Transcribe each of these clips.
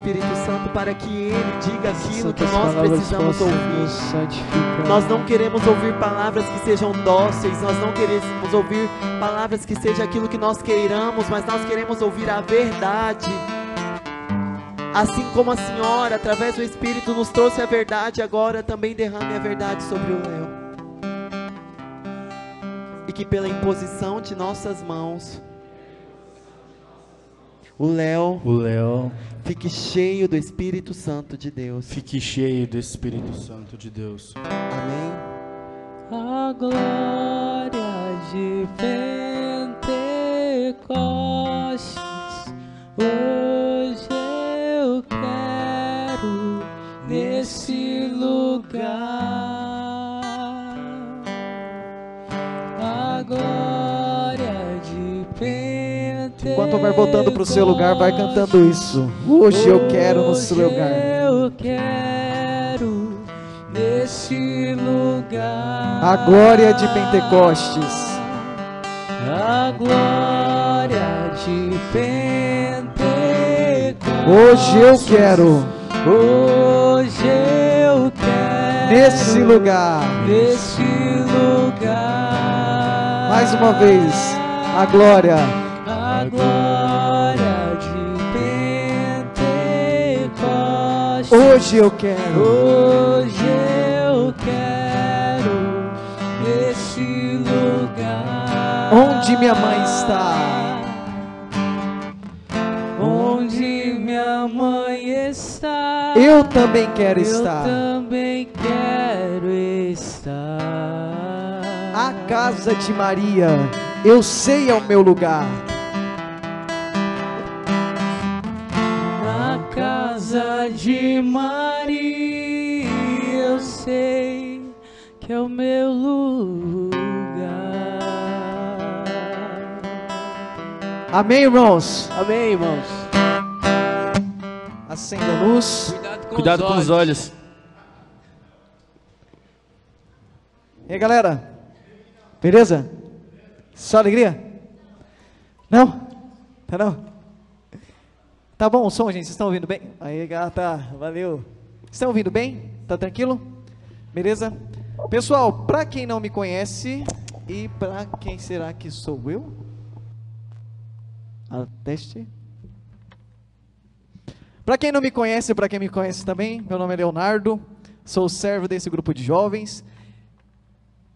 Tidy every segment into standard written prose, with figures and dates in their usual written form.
Espírito Santo para que Ele diga aquilo que nós precisamos ouvir. Nós não queremos ouvir palavras que sejam dóceis, nós não queremos ouvir palavras que sejam aquilo que nós queiramos, mas nós queremos ouvir a verdade. Assim como a Senhora, através do Espírito, nos trouxe a verdade, agora também derrame a verdade sobre o Léo. E que pela imposição de nossas mãos, o Léo fique cheio do Espírito Santo de Deus. Fique cheio do Espírito Santo de Deus. Amém. A glória de Pentecostes, hoje eu quero nesse lugar. A glória de Pentecostes. Enquanto vai voltando para o seu lugar, vai cantando isso. Hoje eu quero no seu lugar. Eu quero nesse lugar. A glória de Pentecostes. A glória de Pentecostes. Hoje eu quero. Hoje eu quero Nesse lugar. nesse lugar. Mais uma vez. A glória. A glória de Pentecostes. Hoje eu quero. Hoje eu quero nesse lugar. Onde minha mãe está. Onde minha mãe está. Eu também quero estar. Eu também quero estar. A casa de Maria, eu sei é o meu lugar. Na casa de Maria, eu sei que é o meu lugar. Amém, irmãos? Amém, irmãos. Acenda a luz. Cuidado com os olhos. E aí, galera? Beleza? Só alegria? Não? Tá não? Tá bom o som, gente? Vocês estão ouvindo bem? Aí, gata, valeu. Estão ouvindo bem? Tá tranquilo? Beleza? Pessoal, pra quem não me conhece, e pra quem será que sou eu? Teste. Pra quem não me conhece, pra quem me conhece também, meu nome é Leonardo, sou servo desse grupo de jovens.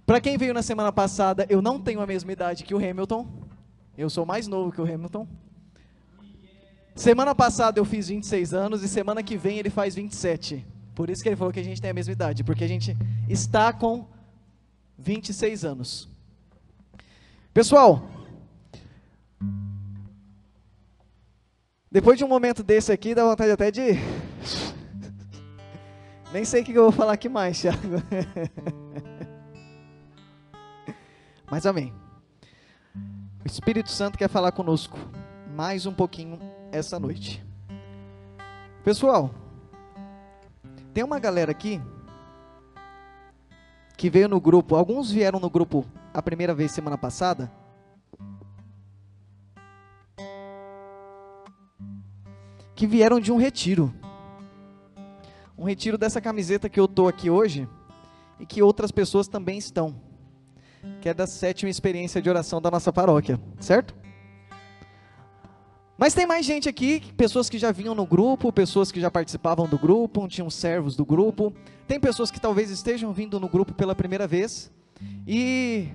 Para quem veio na semana passada, eu não tenho a mesma idade que o Hamilton. Eu sou mais novo que o Hamilton. Semana passada eu fiz 26 anos e semana que vem ele faz 27. Por isso que ele falou que a gente tem a mesma idade, porque a gente está com 26 anos. Pessoal, depois de um momento desse aqui, dá vontade até de... Nem sei o que eu vou falar aqui mais, Thiago. Mas amém. O Espírito Santo quer falar conosco mais um pouquinho essa noite. Pessoal, tem uma galera aqui que veio no grupo, alguns vieram no grupo a primeira vez semana passada. Que vieram de um retiro. Um retiro dessa camiseta que eu tô aqui hoje e que outras pessoas também estão. Que é da 7ª experiência de oração da nossa paróquia, certo? Mas tem mais gente aqui, pessoas que já vinham no grupo, pessoas que já participavam do grupo, tinham servos do grupo. Tem pessoas que talvez estejam vindo no grupo pela primeira vez. E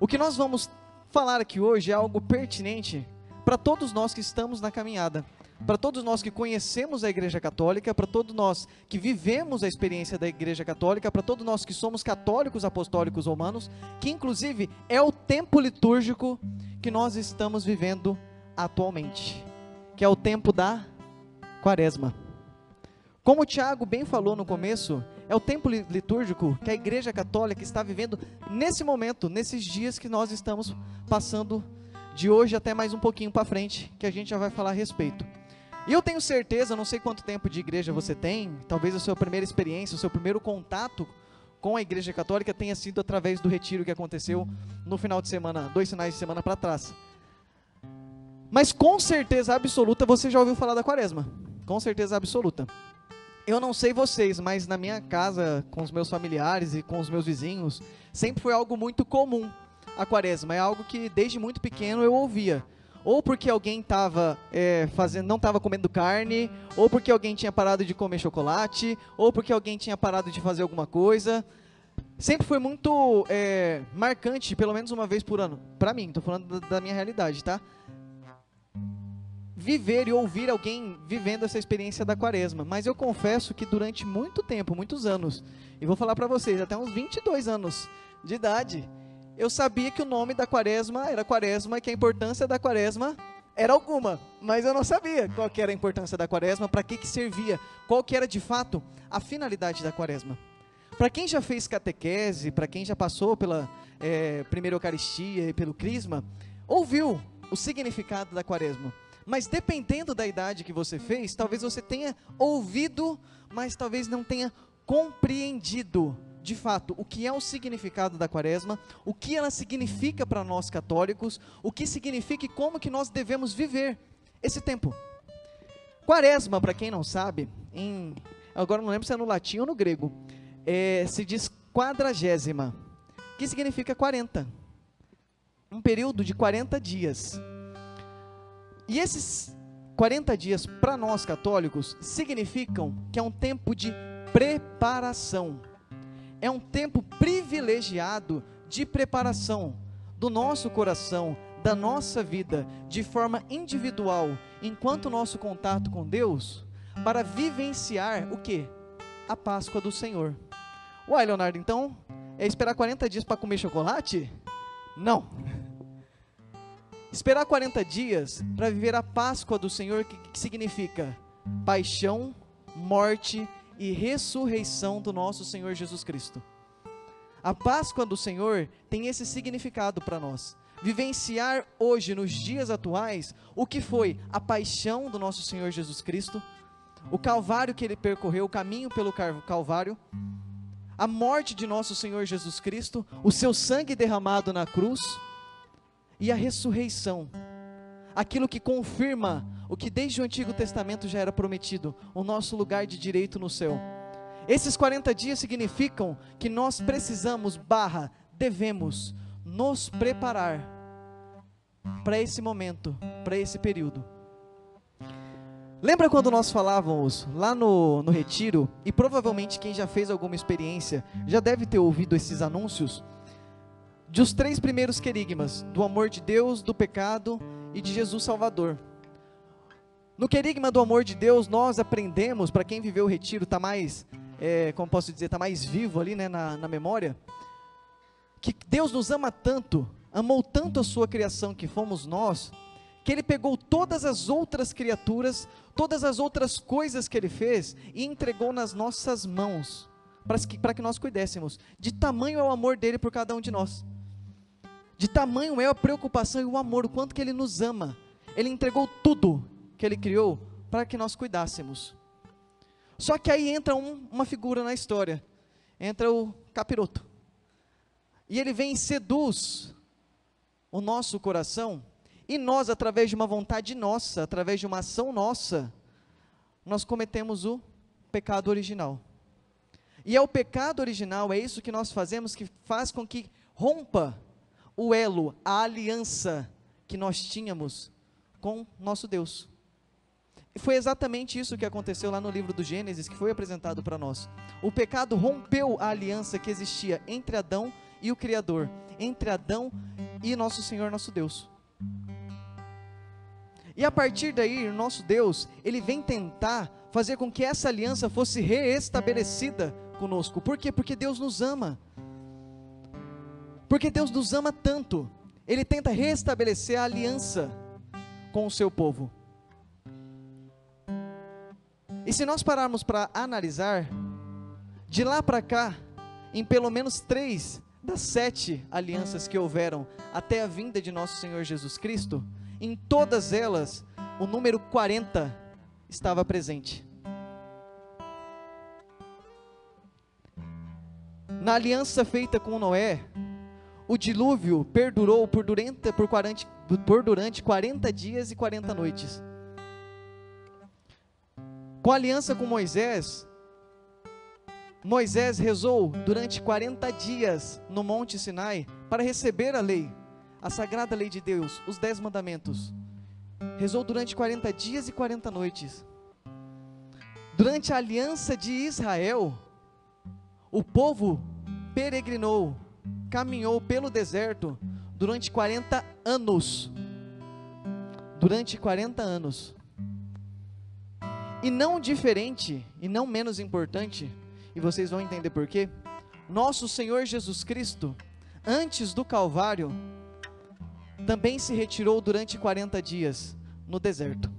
o que nós vamos falar aqui hoje é algo pertinente para todos nós que estamos na caminhada. Para todos nós que conhecemos a Igreja Católica, para todos nós que vivemos a experiência da Igreja Católica, para todos nós que somos católicos apostólicos romanos, que inclusive é o tempo litúrgico que nós estamos vivendo atualmente, que é o tempo da Quaresma. Como o Tiago bem falou no começo, é o tempo litúrgico que a Igreja Católica está vivendo nesse momento, nesses dias que nós estamos passando, de hoje até mais um pouquinho para frente, que a gente já vai falar a respeito. E eu tenho certeza, não sei quanto tempo de igreja você tem, talvez a sua primeira experiência, o seu primeiro contato com a Igreja Católica tenha sido através do retiro que aconteceu no final de semana, 2 finais de semana para trás. Mas com certeza absoluta você já ouviu falar da Quaresma. com certeza absoluta. Eu não sei vocês, mas na minha casa, com os meus familiares e com os meus vizinhos, sempre foi algo muito comum a quaresma. É algo que desde muito pequeno eu ouvia. Ou porque alguém não estava comendo carne, ou porque alguém tinha parado de comer chocolate, ou porque alguém tinha parado de fazer alguma coisa. Sempre foi muito marcante, pelo menos uma vez por ano. Para mim, estou falando da minha realidade, tá? Viver e ouvir alguém vivendo essa experiência da quaresma. Mas eu confesso que durante muito tempo, muitos anos, e vou falar para vocês, até uns 22 anos de idade, eu sabia que o nome da quaresma era quaresma e que a importância da quaresma era alguma, mas eu não sabia qual que era a importância da quaresma, para que servia, qual que era de fato a finalidade da quaresma. Para quem já fez catequese, para quem já passou pela primeira Eucaristia e pelo Crisma, ouviu o significado da quaresma. Mas dependendo da idade que você fez, talvez você tenha ouvido, mas talvez não tenha compreendido, de fato, o que é o significado da quaresma, o que ela significa para nós católicos, o que significa e como que nós devemos viver esse tempo. Quaresma, para quem não sabe, agora não lembro se é no latim ou no grego, se diz quadragésima, que significa 40. Um período de 40 dias. E esses 40 dias, para nós católicos, significam que é um tempo de preparação. É um tempo privilegiado de preparação do nosso coração, da nossa vida, de forma individual, enquanto nosso contato com Deus, para vivenciar o quê? A Páscoa do Senhor. Uai, Leonardo, então é esperar 40 dias para comer chocolate? Não. Esperar 40 dias para viver a Páscoa do Senhor, que significa paixão, morte e ressurreição do nosso Senhor Jesus Cristo. A Páscoa do Senhor tem esse significado para nós. Vivenciar hoje, nos dias atuais, o que foi a paixão do nosso Senhor Jesus Cristo, o Calvário que Ele percorreu, o caminho pelo Calvário, a morte de nosso Senhor Jesus Cristo, o seu sangue derramado na cruz, e a ressurreição, aquilo que confirma o que desde o Antigo Testamento já era prometido, o nosso lugar de direito no céu. Esses 40 dias significam que nós precisamos, devemos nos preparar para esse momento, para esse período. Lembra quando nós falávamos lá no retiro, e provavelmente quem já fez alguma experiência já deve ter ouvido esses anúncios, dos 3 primeiros querigmas, do amor de Deus, do pecado e de Jesus Salvador. No querigma do amor de Deus, nós aprendemos, para quem viveu o retiro, está mais, como posso dizer, está mais vivo ali, né, na memória, que Deus nos ama tanto, amou tanto a sua criação, que fomos nós, que Ele pegou todas as outras criaturas, todas as outras coisas que Ele fez, e entregou nas nossas mãos, para que nós cuidéssemos. De tamanho é o amor dEle por cada um de nós. De tamanho é a preocupação e o amor, o quanto que Ele nos ama. Ele entregou tudo que Ele criou para que nós cuidássemos. Só que aí entra uma figura na história, entra o capiroto. E ele vem e seduz o nosso coração, e nós, através de uma vontade nossa, através de uma ação nossa, nós cometemos o pecado original. E é o pecado original, é isso que nós fazemos, que faz com que rompa o elo, a aliança que nós tínhamos com nosso Deus. E foi exatamente isso que aconteceu lá no livro do Gênesis, que foi apresentado para nós. O pecado rompeu a aliança que existia entre Adão e o Criador, entre Adão e nosso Senhor, nosso Deus. E a partir daí, o nosso Deus, Ele vem tentar fazer com que essa aliança fosse reestabelecida conosco. Por quê? Porque Deus nos ama. Porque Deus nos ama tanto, Ele tenta restabelecer a aliança com o seu povo. E se nós pararmos para analisar, de lá para cá, em pelo menos 3 das 7 alianças que houveram até a vinda de nosso Senhor Jesus Cristo, em todas elas, o número 40 estava presente. Na aliança feita com Noé, o dilúvio perdurou por durante 40 dias e 40 noites. Com a aliança com Moisés, Moisés rezou durante 40 dias no Monte Sinai para receber a lei, a sagrada lei de Deus, os 10 mandamentos. Rezou durante 40 dias e 40 noites. Durante a aliança de Israel, o povo peregrinou, caminhou pelo deserto durante 40 anos. Durante 40 anos. E não diferente, e não menos importante, e vocês vão entender por quê, nosso Senhor Jesus Cristo, antes do Calvário, também se retirou durante 40 dias no deserto.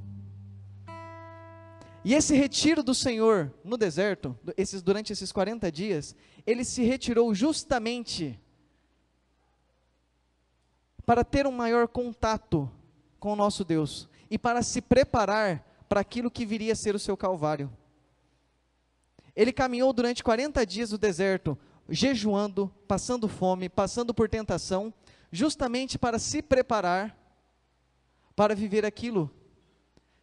E esse retiro do Senhor no deserto, durante esses 40 dias, ele se retirou justamente para ter um maior contato com o nosso Deus e para se preparar para aquilo que viria a ser o seu Calvário. Ele caminhou durante 40 dias no deserto, jejuando, passando fome, passando por tentação, justamente para se preparar para viver aquilo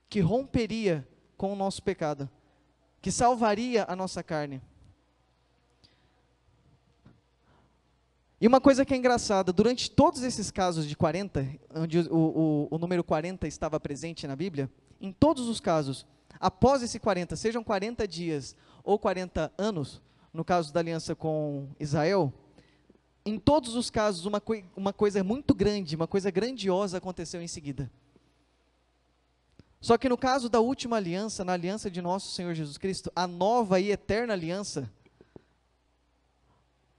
que romperia com o nosso pecado, que salvaria a nossa carne. E uma coisa que é engraçada, durante todos esses casos de 40, onde o número 40 estava presente na Bíblia, em todos os casos, após esse 40, sejam 40 dias ou 40 anos, no caso da aliança com Israel, em todos os casos uma coisa muito grande, uma coisa grandiosa aconteceu em seguida. Só que no caso da última aliança, na aliança de nosso Senhor Jesus Cristo, a nova e eterna aliança,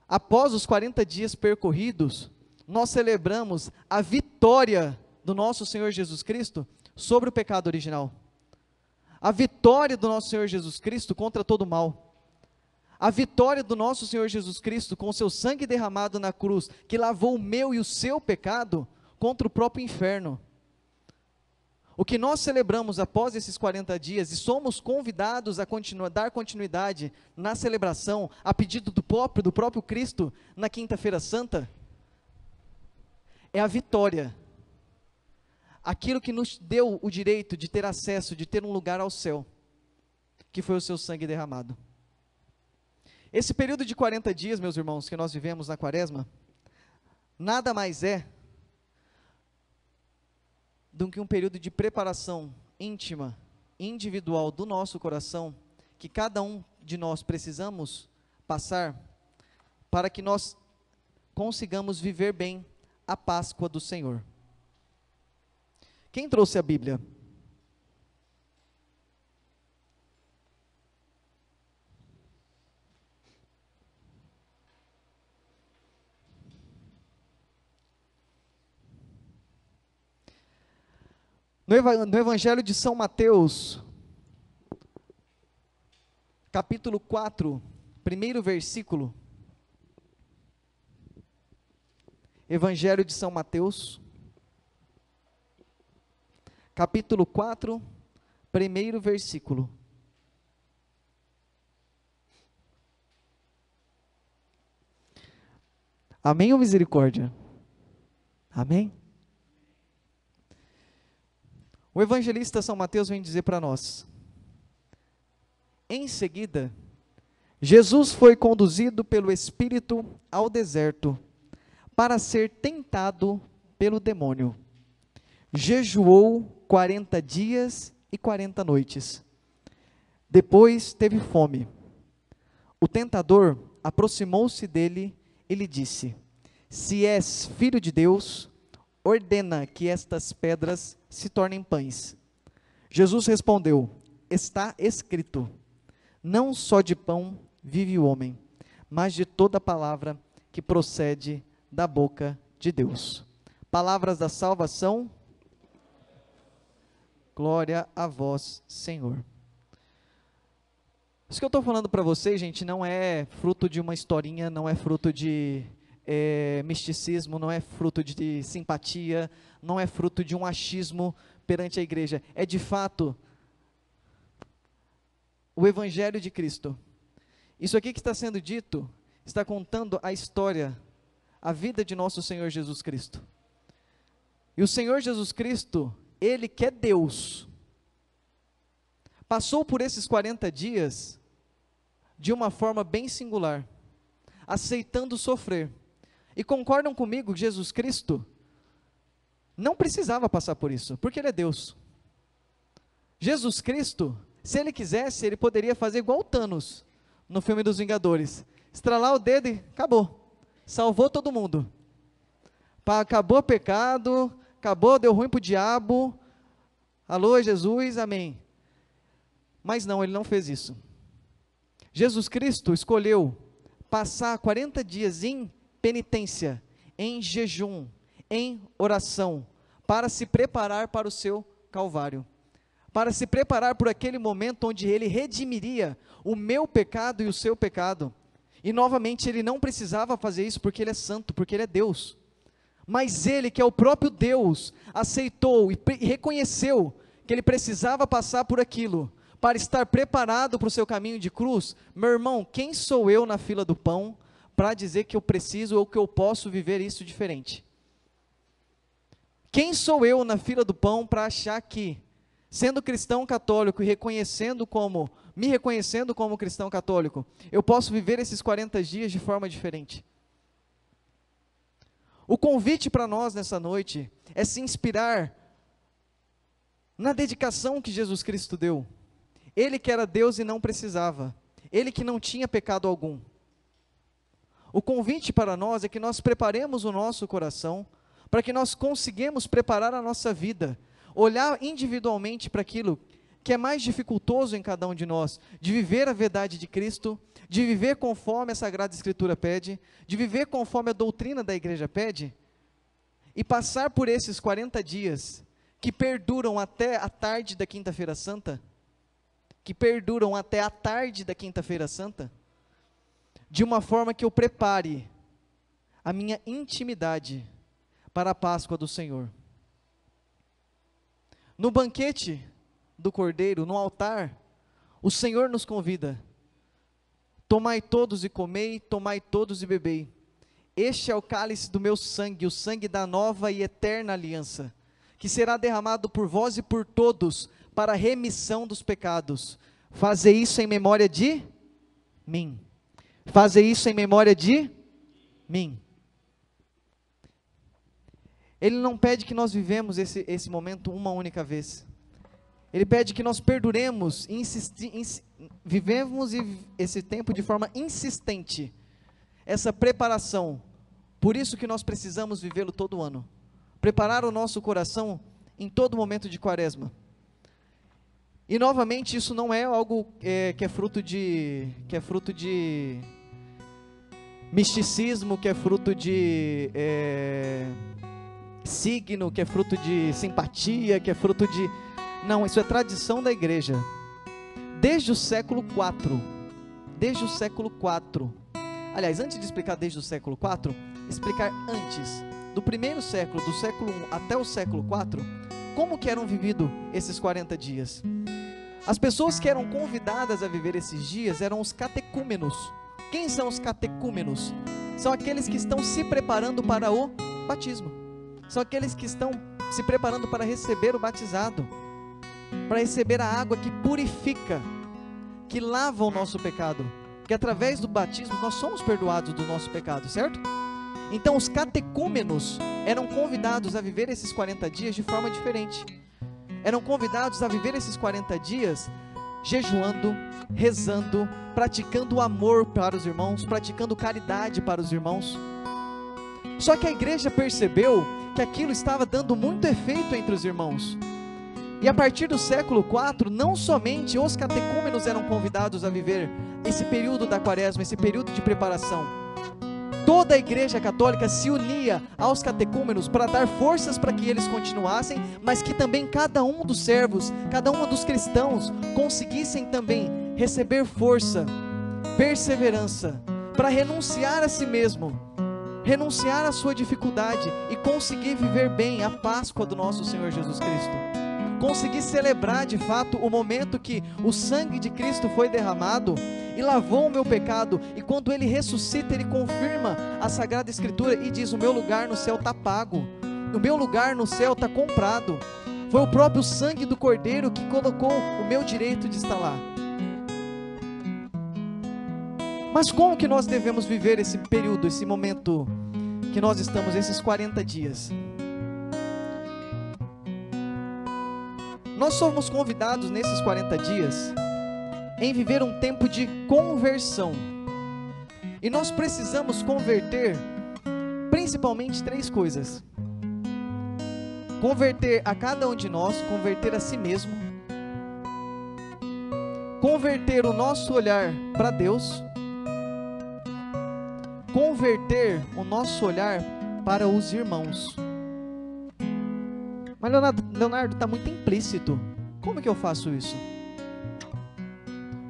após os 40 dias percorridos, nós celebramos a vitória do nosso Senhor Jesus Cristo sobre o pecado original. A vitória do nosso Senhor Jesus Cristo contra todo o mal. A vitória do nosso Senhor Jesus Cristo com o seu sangue derramado na cruz, que lavou o meu e o seu pecado contra o próprio inferno. O que nós celebramos após esses 40 dias, e somos convidados a dar continuidade na celebração, a pedido do próprio Cristo, na quinta-feira santa, é a vitória. Aquilo que nos deu o direito de ter acesso, de ter um lugar ao céu, que foi o seu sangue derramado. Esse período de 40 dias, meus irmãos, que nós vivemos na quaresma, nada mais é do que um período de preparação íntima, individual do nosso coração, que cada um de nós precisamos passar, para que nós consigamos viver bem a Páscoa do Senhor. Quem trouxe a Bíblia? No Evangelho de São Mateus, capítulo 4, primeiro versículo. Evangelho de São Mateus, capítulo 4, primeiro versículo. Amém ou misericórdia? Amém? O evangelista São Mateus vem dizer para nós: em seguida, Jesus foi conduzido pelo Espírito ao deserto, para ser tentado pelo demônio. Jejuou 40 dias e 40 noites. Depois teve fome. O tentador aproximou-se dele e lhe disse: se és filho de Deus, ordena que estas pedras se tornem pães. Jesus respondeu: está escrito, não só de pão vive o homem, mas de toda palavra que procede da boca de Deus. Palavras da salvação. Glória a vós, Senhor. Isso que eu estou falando para vocês, gente, não é fruto de uma historinha, não é fruto de misticismo, não é fruto de simpatia, não é fruto de um achismo perante a igreja. É de fato o Evangelho de Cristo. Isso aqui que está sendo dito, está contando a história, a vida de nosso Senhor Jesus Cristo. E o Senhor Jesus Cristo, Ele que é Deus, passou por esses 40 dias de uma forma bem singular, aceitando sofrer. E concordam comigo que Jesus Cristo não precisava passar por isso, porque Ele é Deus. Jesus Cristo, se Ele quisesse, Ele poderia fazer igual o Thanos, no filme dos Vingadores, estralar o dedo e acabou, salvou todo mundo, acabou o pecado, acabou, deu ruim para o diabo, alô Jesus, amém. Mas não, Ele não fez isso. Jesus Cristo escolheu passar 40 dias em penitência, em jejum, em oração, para se preparar para o seu Calvário, para se preparar por aquele momento onde Ele redimiria o meu pecado e o seu pecado. E novamente Ele não precisava fazer isso porque Ele é santo, porque Ele é Deus, mas Ele, que é o próprio Deus, aceitou e reconheceu que Ele precisava passar por aquilo, para estar preparado para o seu caminho de cruz. Meu irmão, quem sou eu na fila do pão, para dizer que eu preciso ou que eu posso viver isso diferente? Quem sou eu na fila do pão para achar que, sendo cristão católico e me reconhecendo como cristão católico, eu posso viver esses 40 dias de forma diferente? O convite para nós nessa noite é se inspirar na dedicação que Jesus Cristo deu. Ele que era Deus e não precisava, Ele que não tinha pecado algum. O convite para nós é que nós preparemos o nosso coração, para que nós consigamos preparar a nossa vida, olhar individualmente para aquilo que é mais dificultoso em cada um de nós, de viver a verdade de Cristo, de viver conforme a Sagrada Escritura pede, de viver conforme a doutrina da igreja pede, e passar por esses 40 dias, que perduram até a tarde da Quinta-feira Santa, de uma forma que eu prepare a minha intimidade para a Páscoa do Senhor. No banquete do Cordeiro, no altar, o Senhor nos convida: tomai todos e comei, tomai todos e bebei. Este é o cálice do meu sangue, o sangue da nova e eterna aliança, que será derramado por vós e por todos, para a remissão dos pecados. Fazei isso em memória de mim. Fazei isso em memória de mim. Ele não pede que nós vivemos esse momento uma única vez. Ele pede que nós perduremos, vivemos esse tempo de forma insistente, essa preparação. Por isso que nós precisamos vivê-lo todo ano. Preparar o nosso coração em todo momento de quaresma. E novamente isso não é algo que é fruto de misticismo, que é fruto de signo, que é fruto de simpatia, que é fruto de... Não, isso é tradição da igreja. Desde o século IV. Desde o século IV. Aliás, antes de explicar desde o século IV, explicar antes, do primeiro século, do século I até o século IV, como que eram vividos esses 40 dias. As pessoas que eram convidadas a viver esses dias eram os catecúmenos. Quem são os catecúmenos? São aqueles que estão se preparando para o batismo. São aqueles que estão se preparando para receber o batizado, para receber a água que purifica, que lava o nosso pecado, que através do batismo nós somos perdoados do nosso pecado, certo? Então os catecúmenos eram convidados a viver esses 40 dias de forma diferente. Eram convidados a viver esses 40 dias jejuando, rezando, praticando amor para os irmãos, praticando caridade para os irmãos. Só que a igreja percebeu que aquilo estava dando muito efeito entre os irmãos. E a partir do século IV, não somente os catecúmenos eram convidados a viver esse período da quaresma, esse período de preparação. Toda a igreja católica se unia aos catecúmenos para dar forças para que eles continuassem, mas que também cada um dos servos, cada um dos cristãos conseguissem também receber força, perseverança, para renunciar a si mesmo, renunciar à sua dificuldade e conseguir viver bem a Páscoa do nosso Senhor Jesus Cristo. Conseguir celebrar de fato o momento que o sangue de Cristo foi derramado e lavou o meu pecado, e quando Ele ressuscita, Ele confirma a Sagrada Escritura e diz: o meu lugar no céu está pago, o meu lugar no céu está comprado, Foi o próprio sangue do Cordeiro que colocou o meu direito de estar lá. Mas como que nós devemos viver esse período, esse momento que nós estamos, esses 40 dias? Nós somos convidados nesses 40 dias em viver um tempo de conversão. E nós precisamos converter principalmente 3 coisas. Converter a cada um de nós, converter a si mesmo, converter o nosso olhar para Deus, converter o nosso olhar para os irmãos. Mas Leonardo, está muito implícito. Como que eu faço isso?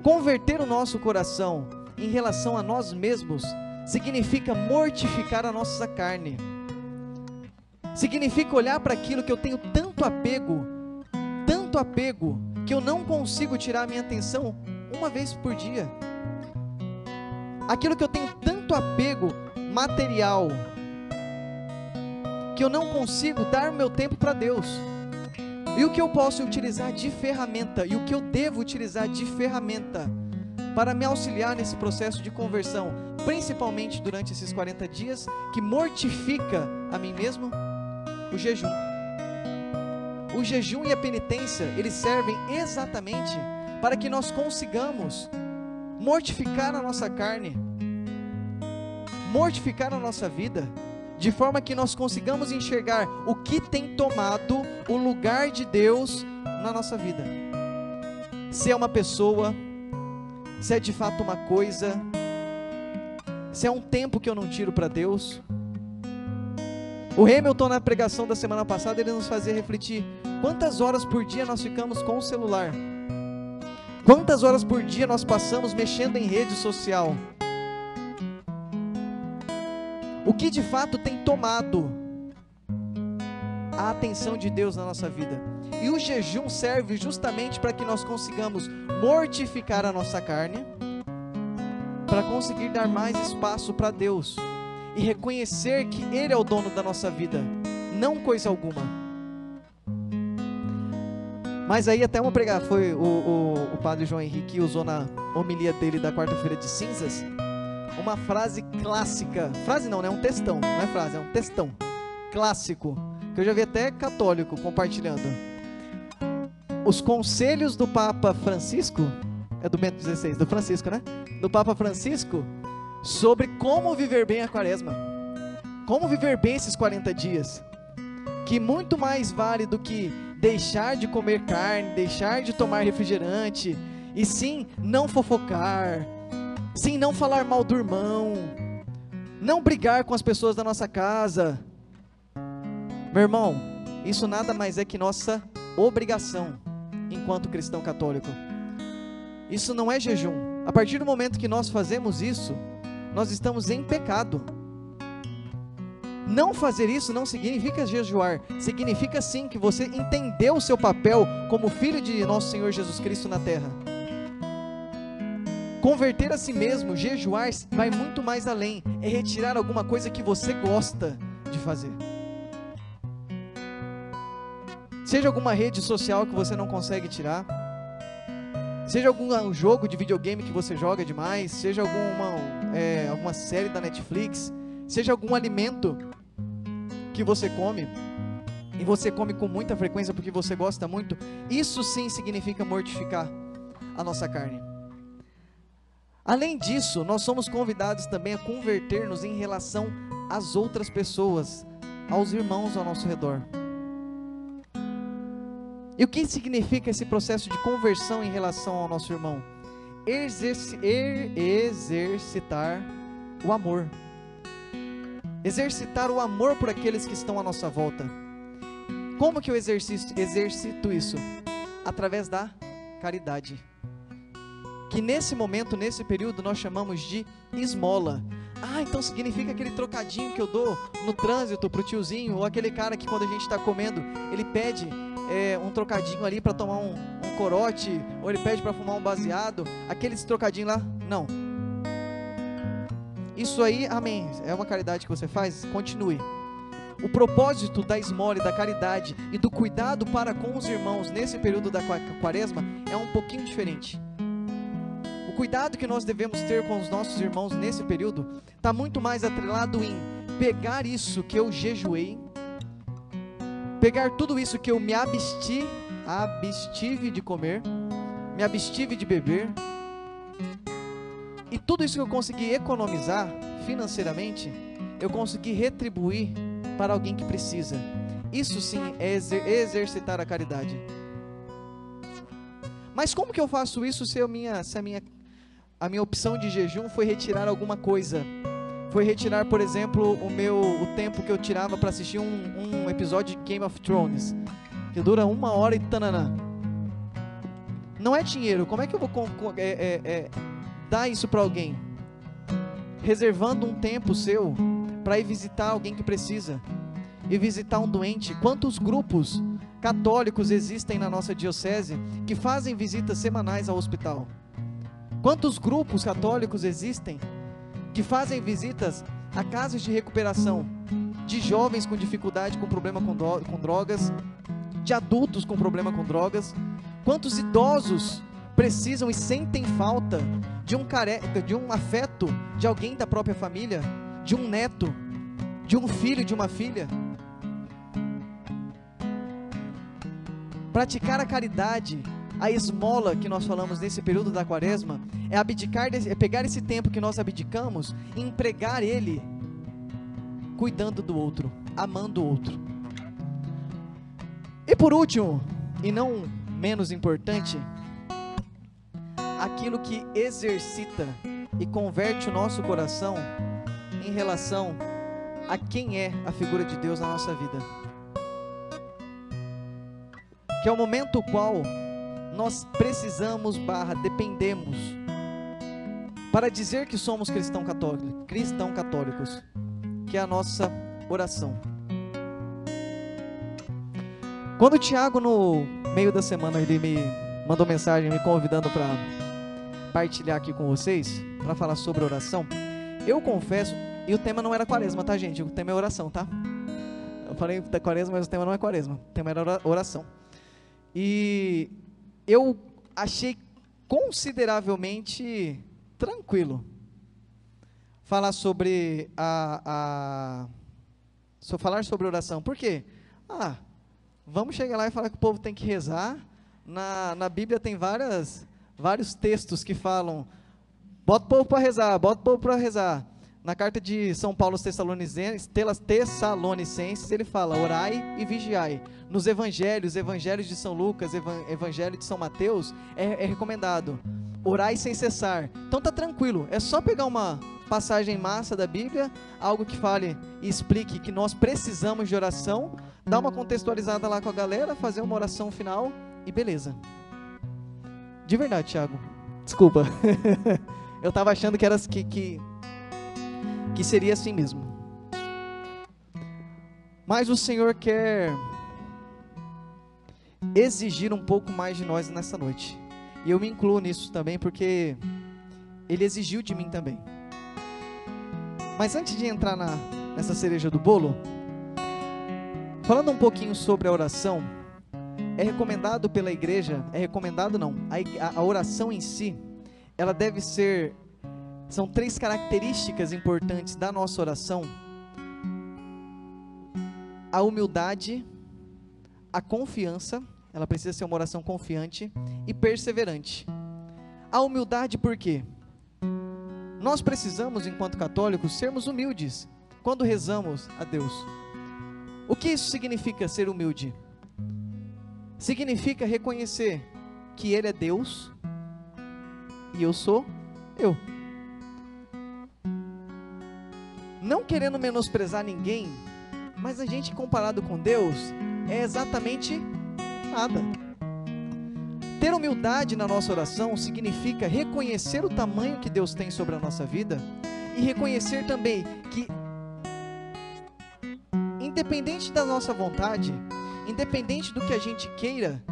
Converter o nosso coração em relação a nós mesmos significa mortificar a nossa carne. Significa olhar para aquilo que eu tenho tanto apego, que eu não consigo tirar a minha atenção uma vez por dia. Aquilo que eu tenho tanto apego material, que eu não consigo dar meu tempo para Deus. E o que eu posso utilizar de ferramenta, e o que eu devo utilizar de ferramenta para me auxiliar nesse processo de conversão, principalmente durante esses 40 dias, que mortifica a mim mesmo? O jejum. O jejum e a penitência, eles servem exatamente para que nós consigamos mortificar a nossa carne, mortificar a nossa vida, de forma que nós consigamos enxergar o que tem tomado o lugar de Deus na nossa vida. Se é uma pessoa, se é de fato uma coisa, se é um tempo que eu não tiro para Deus. O Hamilton, na pregação da semana passada, ele nos fazia refletir: quantas horas por dia nós ficamos com o celular? Quantas horas por dia nós passamos mexendo em rede social? O que de fato tem tomado a atenção de Deus na nossa vida? E o jejum serve justamente para que nós consigamos mortificar a nossa carne, para conseguir dar mais espaço para Deus e reconhecer que Ele é o dono da nossa vida, não coisa alguma. Mas aí até uma pregar, foi o padre João Henrique que usou na homilia dele da quarta-feira de cinzas, uma frase clássica, frase não, né? Um textão, não é frase, é um textão clássico, que eu já vi até católico compartilhando. Os conselhos do Papa Francisco, é do Bento XVI, do Francisco, né? Do Papa Francisco, sobre como viver bem a quaresma, como viver bem esses 40 dias, que muito mais vale do que deixar de comer carne, deixar de tomar refrigerante, e sim, não fofocar, sim, não falar mal do irmão, não brigar com as pessoas da nossa casa. Meu irmão, isso nada mais é que nossa obrigação enquanto cristão católico. Isso não é jejum. A partir do momento que nós fazemos isso, nós estamos em pecado. Não fazer isso não significa jejuar, significa sim que você entendeu o seu papel como filho de nosso Senhor Jesus Cristo na terra. Converter a si mesmo, jejuar, vai muito mais além, é retirar alguma coisa que você gosta de fazer. Seja alguma rede social que você não consegue tirar, seja algum jogo de videogame que você joga demais, seja alguma série da Netflix, seja algum alimento que você come, e você come com muita frequência porque você gosta muito, isso sim significa mortificar a nossa carne. Além disso, nós somos convidados também a converter-nos em relação às outras pessoas, aos irmãos ao nosso redor. E o que significa esse processo de conversão em relação ao nosso irmão? Exercitar o amor. Exercitar o amor por aqueles que estão à nossa volta. Como que eu exercito isso? Através da caridade. Que nesse momento, nesse período, nós chamamos de esmola. Ah, então significa aquele trocadinho que eu dou no trânsito pro tiozinho, ou aquele cara que quando a gente está comendo, ele pede um trocadinho ali para tomar um corote, ou ele pede para fumar um baseado, aqueles trocadinhos lá, não. Isso aí, amém, é uma caridade que você faz, continue. o propósito da esmola e da caridade e do cuidado para com os irmãos nesse período da quaresma é um pouquinho diferente. O cuidado que nós devemos ter com os nossos irmãos nesse período está muito mais atrelado em pegar isso que eu jejuei, pegar tudo isso que eu me abstive de comer, me abstive de beber, e tudo isso que eu consegui economizar financeiramente, eu consegui retribuir para alguém que precisa. Isso sim é exercitar a caridade. Mas como que eu faço isso se a minha opção de jejum foi retirar alguma coisa? Foi retirar, por exemplo, o tempo que eu tirava para assistir um episódio de Game of Thrones, que dura 1 hora e tananã. Não é dinheiro. Como é que eu vou dar isso para alguém? Reservando um tempo seu para ir visitar alguém que precisa, e visitar um doente. Quantos grupos católicos existem na nossa diocese que fazem visitas semanais ao hospital? Quantos grupos católicos existem que fazem visitas a casas de recuperação de jovens com dificuldade, com problema com drogas, de adultos com problema com drogas? Quantos idosos precisam e sentem falta de um afeto de alguém da própria família, de um neto, de um filho, de uma filha? Praticar a caridade, a esmola que nós falamos nesse período da quaresma, é pegar esse tempo que nós abdicamos e empregar ele cuidando do outro, amando o outro. E por último, e não menos importante, aquilo que exercita e converte o nosso coração em relação a quem é a figura de Deus na nossa vida, que é o momento qual nós precisamos dependemos para dizer que somos cristãos católicos, que é a nossa oração. Quando o Tiago, no meio da semana, ele me mandou mensagem me convidando para partilhar aqui com vocês, para falar sobre oração, eu confesso, e o tema não era quaresma, tá, gente? O tema é oração, tá? Eu falei da quaresma, mas o tema não é quaresma, o tema era oração. E eu achei consideravelmente tranquilo falar sobre falar sobre oração. Por quê? Vamos chegar lá e falar que o povo tem que rezar. Na Bíblia tem vários textos que falam, bota o povo para rezar, bota o povo para rezar. Na carta de São Paulo aos Tessalonicenses, ele fala, orai e vigiai. Nos evangelhos de São Lucas, evangelho de São Mateus, é recomendado, orai sem cessar. Então tá tranquilo, é só pegar uma passagem massa da Bíblia, algo que fale e explique que nós precisamos de oração, dar uma contextualizada lá com a galera, fazer uma oração final e beleza. De verdade, Thiago, desculpa, eu tava achando que era que seria assim mesmo. Mas o Senhor quer exigir um pouco mais de nós nessa noite. E eu me incluo nisso também, porque Ele exigiu de mim também. Mas antes de entrar nessa cereja do bolo, falando um pouquinho sobre a oração, é recomendado pela igreja, a oração em si, ela deve ser, são 3 características importantes da nossa oração: a humildade, a confiança, ela precisa ser uma oração confiante e perseverante. A humildade, por quê? Nós precisamos, enquanto católicos, sermos humildes quando rezamos a Deus. O que isso significa, ser humilde? Significa reconhecer que Ele é Deus e eu sou eu. Não querendo menosprezar ninguém, mas a gente, comparado com Deus, é exatamente nada. Ter humildade na nossa oração significa reconhecer o tamanho que Deus tem sobre a nossa vida e reconhecer também que, independente da nossa vontade, independente do que a gente queira,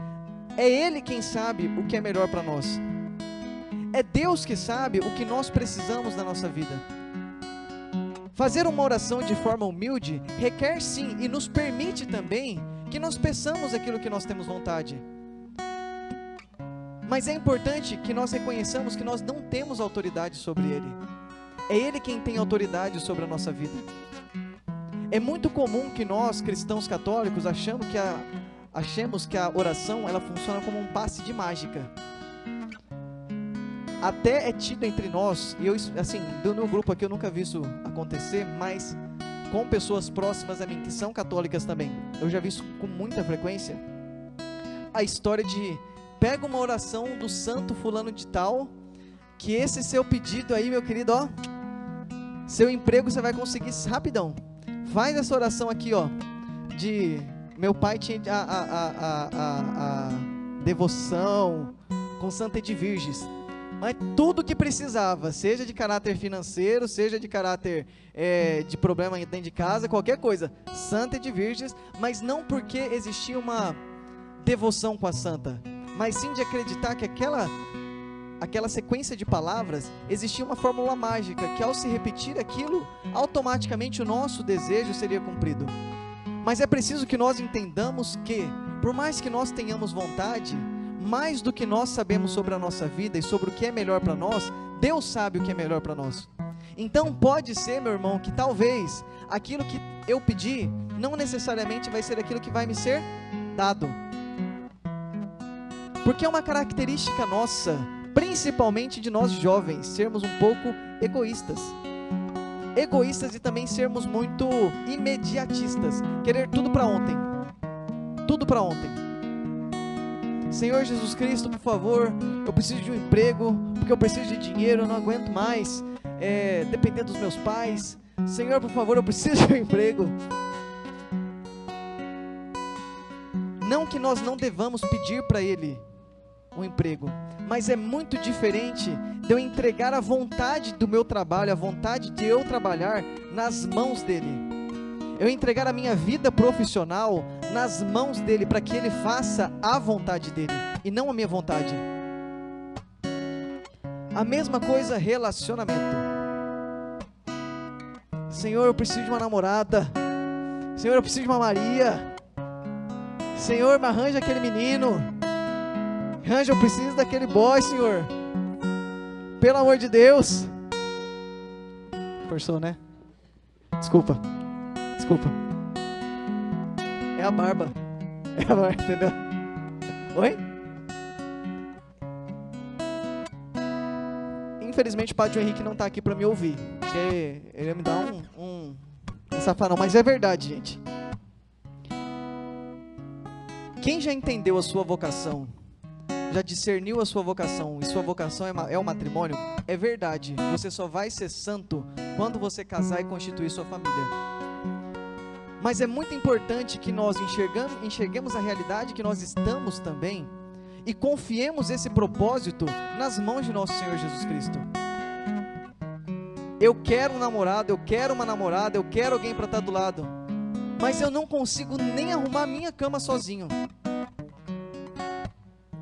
é Ele quem sabe o que é melhor para nós. É Deus que sabe o que nós precisamos na nossa vida. Fazer uma oração de forma humilde requer sim e nos permite também que nós peçamos aquilo que nós temos vontade. Mas é importante que nós reconheçamos que nós não temos autoridade sobre Ele. É Ele quem tem autoridade sobre a nossa vida. É muito comum que nós, cristãos católicos, achemos que a oração ela funciona como um passe de mágica. Até é tido entre nós, e eu, assim, do meu grupo aqui eu nunca vi isso acontecer, mas com pessoas próximas a mim, que são católicas também, eu já vi isso com muita frequência, a história de, pega uma oração do santo fulano de tal, que esse seu pedido aí, meu querido, ó, seu emprego você vai conseguir rapidão, faz essa oração aqui, ó, de, meu pai tinha a devoção com Santa Edviges, mas tudo que precisava, seja de caráter financeiro, seja de caráter de problema dentro de casa, qualquer coisa, Santa Edviges, mas não porque existia uma devoção com a santa, mas sim de acreditar que aquela sequência de palavras, existia uma fórmula mágica, que ao se repetir aquilo, automaticamente o nosso desejo seria cumprido. Mas é preciso que nós entendamos que, por mais que nós tenhamos vontade, mais do que nós sabemos sobre a nossa vida e sobre o que é melhor para nós, Deus sabe o que é melhor para nós. Então pode ser, meu irmão, que talvez aquilo que eu pedi não necessariamente vai ser aquilo que vai me ser dado, porque é uma característica nossa, principalmente de nós jovens, sermos um pouco egoístas e também sermos muito imediatistas, querer tudo para ontem, Senhor Jesus Cristo, por favor, eu preciso de um emprego, porque eu preciso de dinheiro, eu não aguento mais depender dos meus pais. Senhor, por favor, eu preciso de um emprego. Não que nós não devamos pedir para Ele um emprego, mas é muito diferente de eu entregar a vontade do meu trabalho, a vontade de eu trabalhar nas mãos dEle. Eu entregar a minha vida profissional nas mãos dEle, para que Ele faça a vontade dEle, e não a minha vontade. A mesma coisa, relacionamento. Senhor, eu preciso de uma namorada. Senhor, eu preciso de uma Maria. Senhor, me arranja aquele menino. Arranja, eu preciso daquele boy, Senhor. Pelo amor de Deus. Forçou, né? Desculpa. É a barba, entendeu? Oi? Infelizmente o Padre Henrique não está aqui para me ouvir, porque ele ia me dar um safanão, mas é verdade, gente. Quem já entendeu a sua vocação, já discerniu a sua vocação, e sua vocação é o matrimônio, é verdade, você só vai ser santo quando você casar e constituir sua família. Mas é muito importante que nós enxerguemos a realidade que nós estamos também e confiemos esse propósito nas mãos de nosso Senhor Jesus Cristo. Eu quero um namorado, eu quero uma namorada, eu quero alguém para estar do lado, mas eu não consigo nem arrumar a minha cama sozinho.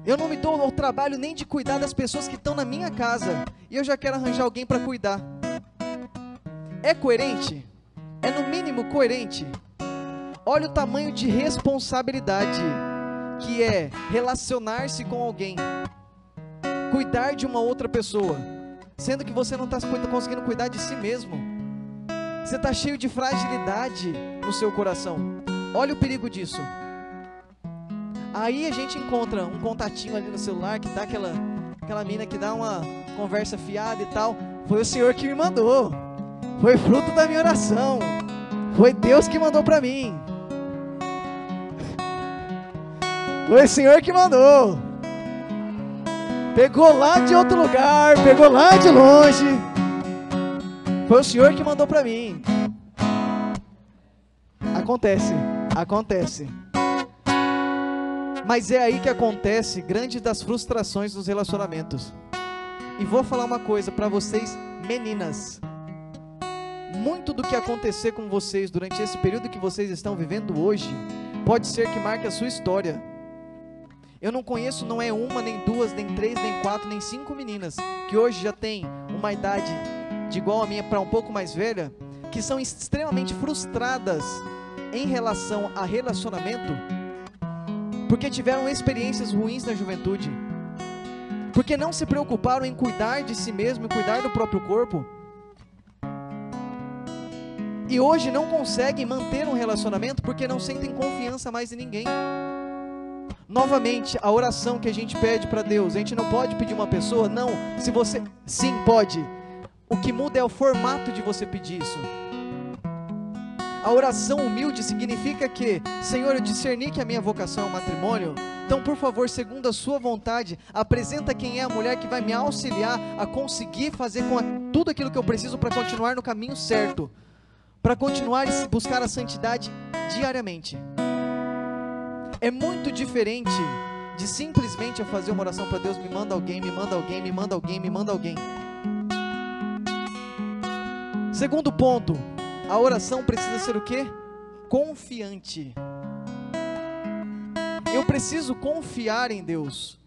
Eu não me dou ao trabalho nem de cuidar das pessoas que estão na minha casa e eu já quero arranjar alguém para cuidar. É coerente? É no mínimo coerente. Olha o tamanho de responsabilidade que é relacionar-se com alguém, cuidar de uma outra pessoa, sendo que você não está conseguindo cuidar de si mesmo. Você está cheio de fragilidade no seu coração. Olha o perigo disso. Aí a gente encontra um contatinho ali no celular que dá aquela mina que dá uma conversa fiada e tal. Foi o Senhor que me mandou. Foi fruto da minha oração. Foi Deus que mandou para mim. Foi o Senhor que mandou. Pegou lá de outro lugar, pegou lá de longe. Foi o Senhor que mandou para mim. Acontece. Mas é aí que acontece grande das frustrações dos relacionamentos. E vou falar uma coisa para vocês, meninas. Muito do que acontecer com vocês durante esse período que vocês estão vivendo hoje, pode ser que marque a sua história. Eu não conheço, não é uma, nem duas, nem três, nem quatro, nem 5 meninas, que hoje já tem uma idade de igual a minha para um pouco mais velha, que são extremamente frustradas em relação a relacionamento, porque tiveram experiências ruins na juventude, porque não se preocuparam em cuidar de si mesmo, em cuidar do próprio corpo, e hoje não conseguem manter um relacionamento porque não sentem confiança mais em ninguém. Novamente, a oração que a gente pede para Deus, a gente não pode pedir uma pessoa, não, se você, sim, pode, o que muda é o formato de você pedir isso. A oração humilde significa que, Senhor, eu discerni que a minha vocação é o matrimônio, então por favor, segundo a sua vontade, apresenta quem é a mulher que vai me auxiliar a conseguir fazer tudo aquilo que eu preciso para continuar no caminho certo, para continuar e buscar a santidade diariamente. É muito diferente de simplesmente eu fazer uma oração para Deus, me manda alguém, me manda alguém, me manda alguém, me manda alguém. Segundo ponto, a oração precisa ser o quê? Confiante. Eu preciso confiar em Deus.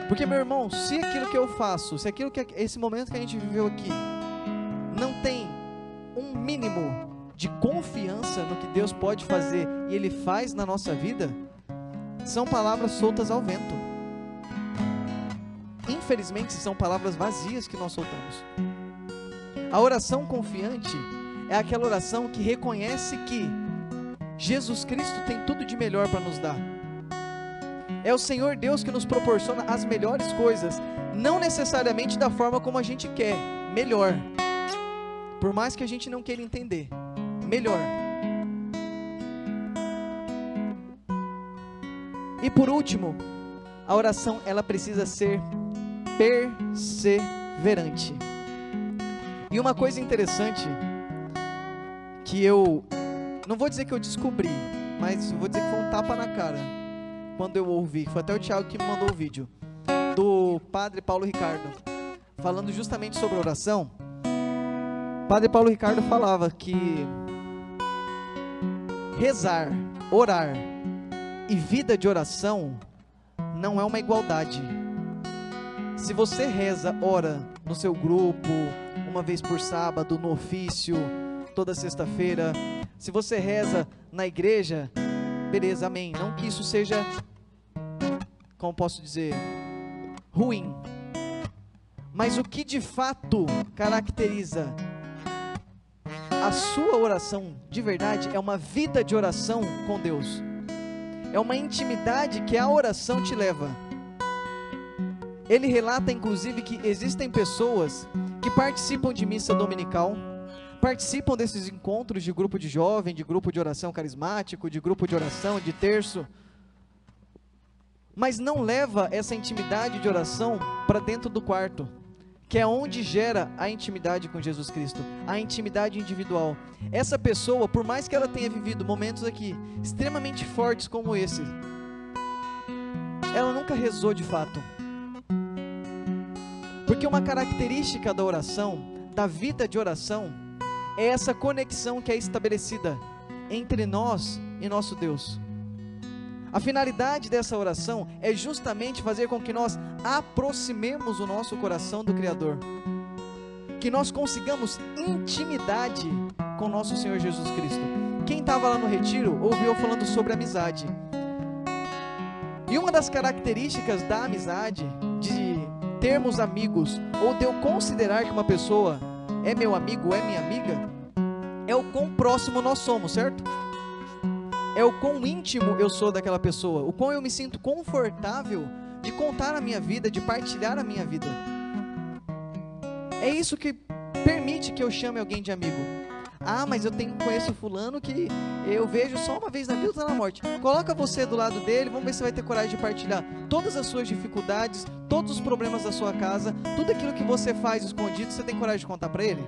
Porque, meu irmão, se aquilo que eu faço, se aquilo que esse momento que a gente viveu aqui não tem um mínimo de confiança no que Deus pode fazer e Ele faz na nossa vida, são palavras soltas ao vento. Infelizmente, são palavras vazias que nós soltamos. A oração confiante é aquela oração que reconhece que Jesus Cristo tem tudo de melhor para nos dar. É o Senhor Deus que nos proporciona as melhores coisas, não necessariamente da forma como a gente quer, melhor. Por mais que a gente não queira entender, melhor. E por último, a oração ela precisa ser perseverante. E uma coisa interessante que eu não vou dizer que eu descobri, mas vou dizer que foi um tapa na cara quando eu ouvi, foi até o Thiago que me mandou o vídeo do Padre Paulo Ricardo falando justamente sobre oração. O Padre Paulo Ricardo falava que rezar, orar e vida de oração não é uma igualdade. Se você reza, ora no seu grupo, uma vez por sábado, no ofício, toda sexta-feira, se você reza na igreja, beleza, amém. Não que isso seja, como posso dizer, ruim. Mas o que de fato caracteriza a sua oração de verdade é uma vida de oração com Deus. É uma intimidade que a oração te leva. Ele relata inclusive que existem pessoas que participam de missa dominical, participam desses encontros de grupo de jovem, de grupo de oração carismático, de grupo de oração, de terço, mas não leva essa intimidade de oração para dentro do quarto, que é onde gera a intimidade com Jesus Cristo, a intimidade individual. Essa pessoa, por mais que ela tenha vivido momentos aqui extremamente fortes como esse, ela nunca rezou de fato. Porque uma característica da oração, da vida de oração, é essa conexão que é estabelecida entre nós e nosso Deus. A finalidade dessa oração é justamente fazer com que nós aproximemos o nosso coração do Criador, que nós consigamos intimidade com nosso Senhor Jesus Cristo. Quem estava lá no retiro ouviu eu falando sobre amizade, e uma das características da amizade, de termos amigos, ou de eu considerar que uma pessoa é meu amigo, é minha amiga, é o quão próximo nós somos, certo? É o quão íntimo eu sou daquela pessoa, o quão eu me sinto confortável de contar a minha vida, de partilhar a minha vida. É isso que permite que eu chame alguém de amigo. Ah, mas eu conheço fulano que eu vejo só uma vez na vida, tá na morte. Coloca você do lado dele, vamos ver se você vai ter coragem de partilhar todas as suas dificuldades, todos os problemas da sua casa, tudo aquilo que você faz escondido, você tem coragem de contar para ele?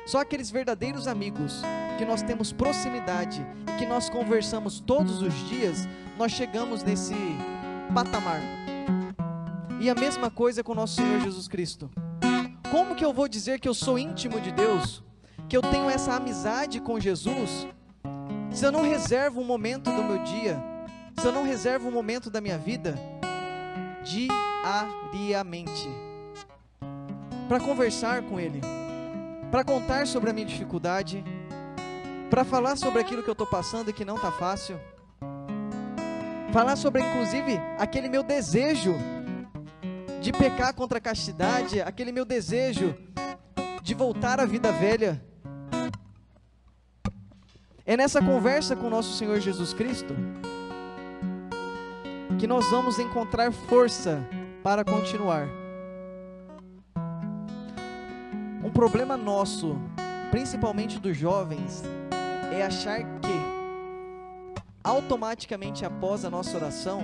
Só aqueles verdadeiros amigos que nós temos proximidade e que nós conversamos todos os dias, nós chegamos nesse patamar. E a mesma coisa com o nosso Senhor Jesus Cristo. Como que eu vou dizer que eu sou íntimo de Deus, que eu tenho essa amizade com Jesus, se eu não reservo um momento do meu dia, se eu não reservo um momento da minha vida, diariamente? para conversar com Ele, para contar sobre a minha dificuldade, para falar sobre aquilo que eu estou passando e que não está fácil, falar sobre inclusive aquele meu desejo de pecar contra a castidade, aquele meu desejo de voltar à vida velha. É nessa conversa com o nosso Senhor Jesus Cristo que nós vamos encontrar força para continuar. Um problema nosso, principalmente dos jovens, é achar que automaticamente após a nossa oração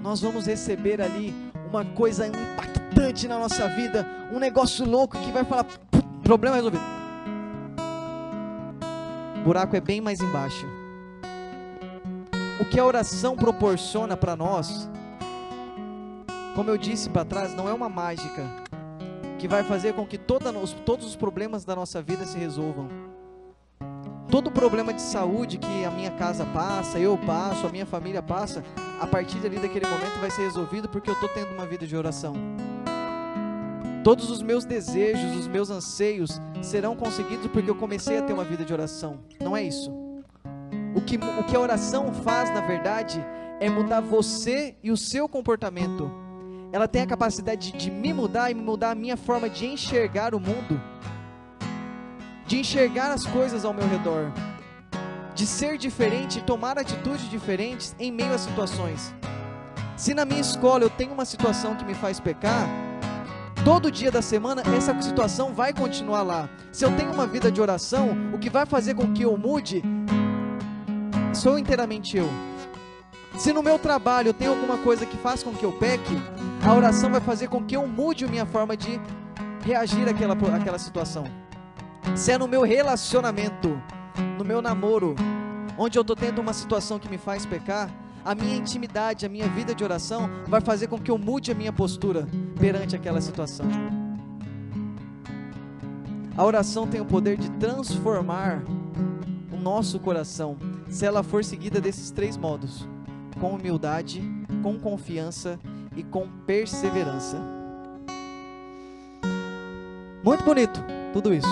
nós vamos receber ali uma coisa impactante na nossa vida, um negócio louco que vai falar, problema resolvido. O buraco é bem mais embaixo. O que a oração proporciona para nós, como eu disse para trás, não é uma mágica que vai fazer com que todos os problemas da nossa vida se resolvam. Todo problema de saúde que a minha casa passa, eu passo, a minha família passa, a partir dali daquele momento vai ser resolvido porque eu estou tendo uma vida de oração. Todos os meus desejos, os meus anseios serão conseguidos porque eu comecei a ter uma vida de oração. Não é isso. O que a oração faz, na verdade, é mudar você e o seu comportamento. Ela tem a capacidade de me mudar e mudar a minha forma de enxergar o mundo, de enxergar as coisas ao meu redor, de ser diferente e tomar atitudes diferentes em meio a situações. Se na minha escola eu tenho uma situação que me faz pecar, todo dia da semana essa situação vai continuar lá. Se eu tenho uma vida de oração, o que vai fazer com que eu mude sou inteiramente eu. Se no meu trabalho eu tenho alguma coisa que faz com que eu peque, a oração vai fazer com que eu mude a minha forma de reagir àquela situação. Se é no meu relacionamento, no meu namoro, onde eu estou tendo uma situação que me faz pecar, a minha intimidade, a minha vida de oração vai fazer com que eu mude a minha postura perante aquela situação. A oração tem o poder de transformar o nosso coração, se ela for seguida desses 3 modos: com humildade, com confiança e com perseverança. Muito bonito, tudo isso.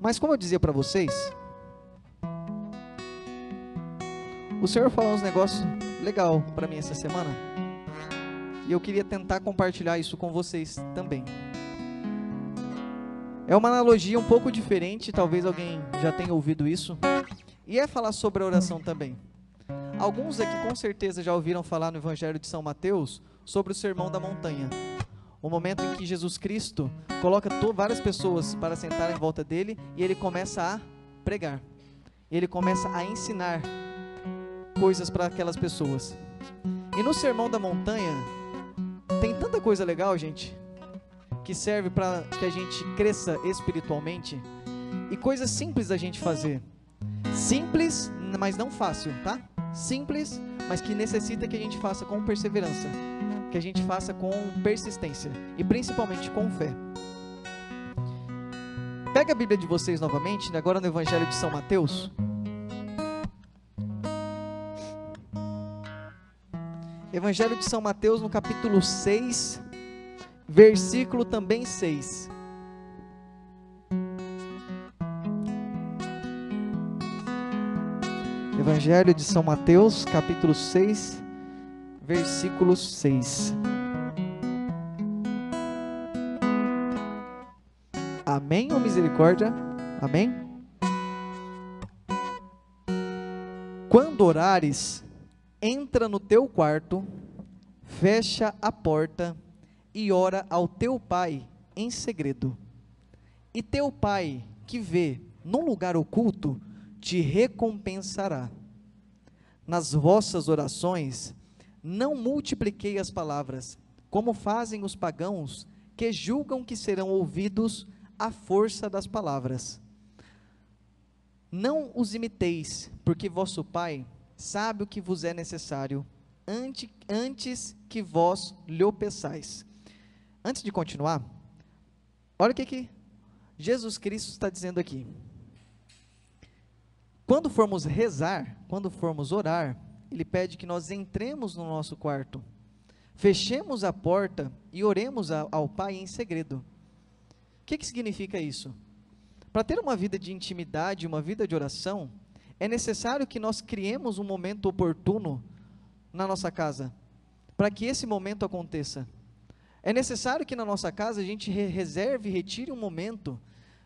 Mas como eu dizia para vocês, o Senhor falou uns negócios legal para mim essa semana, e eu queria tentar compartilhar isso com vocês também. É uma analogia um pouco diferente, talvez alguém já tenha ouvido isso, e é falar sobre a oração também. Alguns aqui com certeza já ouviram falar no Evangelho de São Mateus sobre o Sermão da Montanha, o momento em que Jesus Cristo coloca várias pessoas para sentar em volta dele e ele começa a pregar, ele começa a ensinar coisas para aquelas pessoas. E no Sermão da Montanha tem tanta coisa legal, gente, que serve para que a gente cresça espiritualmente, e coisas simples da gente fazer, simples, mas não fácil, tá? Simples, mas que necessita que a gente faça com perseverança, que a gente faça com persistência e principalmente com fé. Pega a Bíblia de vocês novamente, agora no Evangelho de São Mateus. Evangelho de São Mateus, no capítulo 6, versículo também 6. Evangelho de São Mateus, capítulo 6, versículo 6. Amém ou misericórdia? Amém? Quando orares, entra no teu quarto, fecha a porta e ora ao teu pai em segredo. E teu pai, que vê num lugar oculto, te recompensará. Nas vossas orações, não multipliquei as palavras, como fazem os pagãos, que julgam que serão ouvidos à força das palavras. Não os imiteis, porque vosso Pai sabe o que vos é necessário, antes que vós lhe peçais. Antes de continuar, olha o que Jesus Cristo está dizendo aqui. Quando formos rezar, quando formos orar, Ele pede que nós entremos no nosso quarto, fechemos a porta e oremos ao Pai em segredo. O que significa isso? Para ter uma vida de intimidade, uma vida de oração, é necessário que nós criemos um momento oportuno na nossa casa, para que esse momento aconteça. É necessário que na nossa casa a gente reserve e retire um momento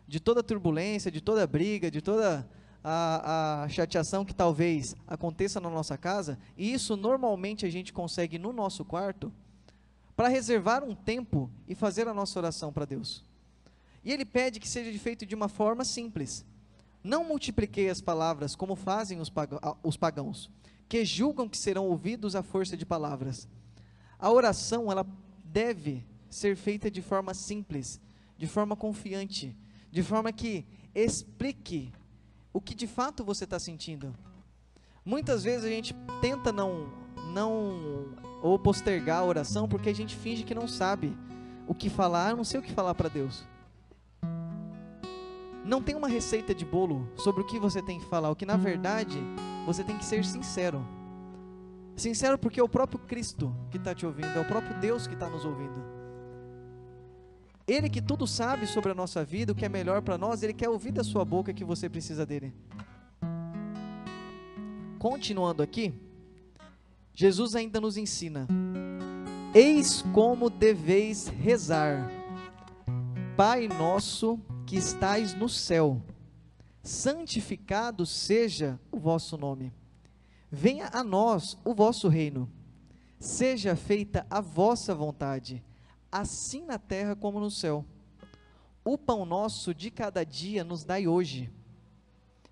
de toda turbulência, de toda briga, de toda a chateação que talvez aconteça na nossa casa, e isso normalmente a gente consegue no nosso quarto, para reservar um tempo e fazer a nossa oração para Deus. E Ele pede que seja feito de uma forma simples. Não multipliquei as palavras como fazem os pagãos, que julgam que serão ouvidos à força de palavras. A oração, ela deve ser feita de forma simples, de forma confiante, de forma que explique o que de fato você está sentindo. Muitas vezes a gente tenta ou postergar a oração porque a gente finge que não sabe o que falar. Eu não sei o que falar para Deus. Não tem uma receita de bolo sobre o que você tem que falar. O que na verdade você tem que ser sincero. Sincero porque é o próprio Cristo que está te ouvindo, é o próprio Deus que está nos ouvindo. Ele que tudo sabe sobre a nossa vida, o que é melhor para nós, Ele quer ouvir da sua boca que você precisa dEle. Continuando aqui, Jesus ainda nos ensina: eis como deveis rezar: Pai nosso que estais no céu, santificado seja o vosso nome. Venha a nós o vosso reino. Seja feita a vossa vontade, assim na terra como no céu. O pão nosso de cada dia nos dai hoje.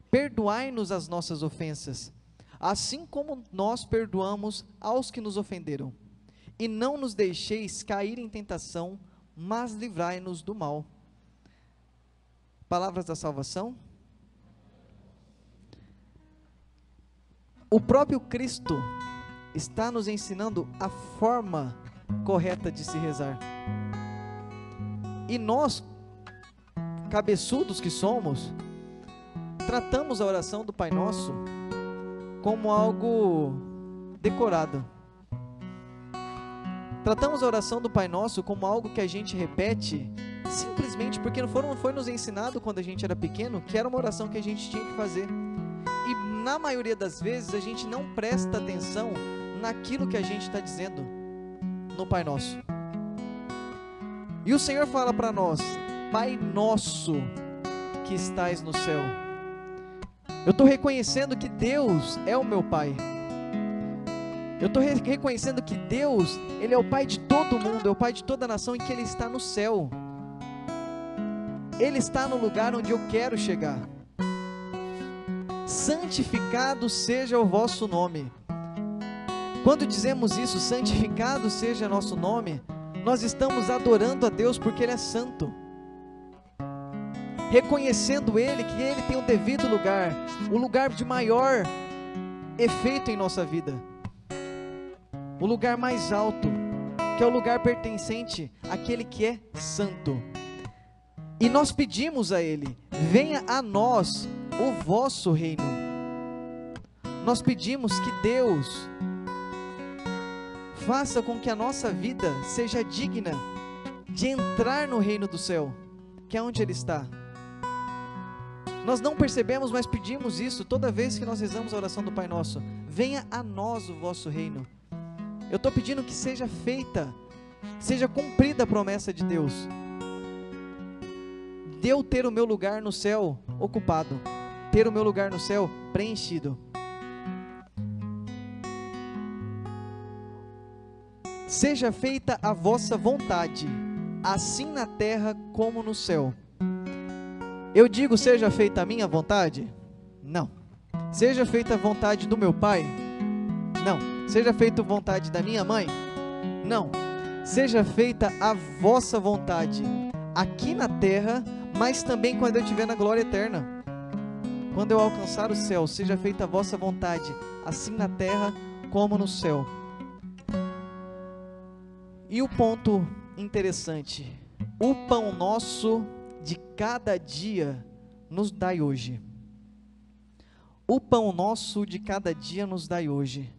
Perdoai-nos as nossas ofensas, assim como nós perdoamos aos que nos ofenderam. E não nos deixeis cair em tentação, mas livrai-nos do mal. Palavras da salvação. O próprio Cristo está nos ensinando a forma correta de se rezar. E nós, cabeçudos que somos, tratamos a oração do Pai Nosso como algo decorado. Tratamos a oração do Pai Nosso como algo que a gente repete simplesmente porque não foi nos ensinado quando a gente era pequeno que era uma oração que a gente tinha que fazer. E na maioria das vezes a gente não presta atenção naquilo que a gente está dizendo no Pai Nosso. E o Senhor fala para nós: Pai nosso que estais no céu. Eu estou reconhecendo que Deus é o meu Pai. Eu estou reconhecendo que Deus, Ele é o Pai de todo mundo, é o Pai de toda a nação, e que Ele está no céu. Ele está no lugar onde eu quero chegar. Santificado seja o vosso nome. Quando dizemos isso, santificado seja nosso nome, nós estamos adorando a Deus porque Ele é santo, reconhecendo Ele, que Ele tem o devido lugar, o lugar de maior efeito em nossa vida, o lugar mais alto, que é o lugar pertencente àquele que é santo. E nós pedimos a Ele: venha a nós o vosso reino. Nós pedimos que Deus faça com que a nossa vida seja digna de entrar no reino do céu, que é onde Ele está. Nós não percebemos, mas pedimos isso toda vez que nós rezamos a oração do Pai Nosso: venha a nós o vosso reino. Eu estou pedindo que seja feita, seja cumprida a promessa de Deus, de eu ter o meu lugar no céu ocupado, ter o meu lugar no céu preenchido. Seja feita a vossa vontade, assim na terra como no céu. Eu digo: seja feita a minha vontade? Não. Seja feita a vontade do meu pai? Não. Seja feita a vontade da minha mãe? Não. Seja feita a vossa vontade, aqui na terra, mas também quando eu estiver na glória eterna. Quando eu alcançar o céu, seja feita a vossa vontade, assim na terra como no céu. E o ponto interessante: o pão nosso de cada dia nos dai hoje. O pão nosso de cada dia nos dai hoje.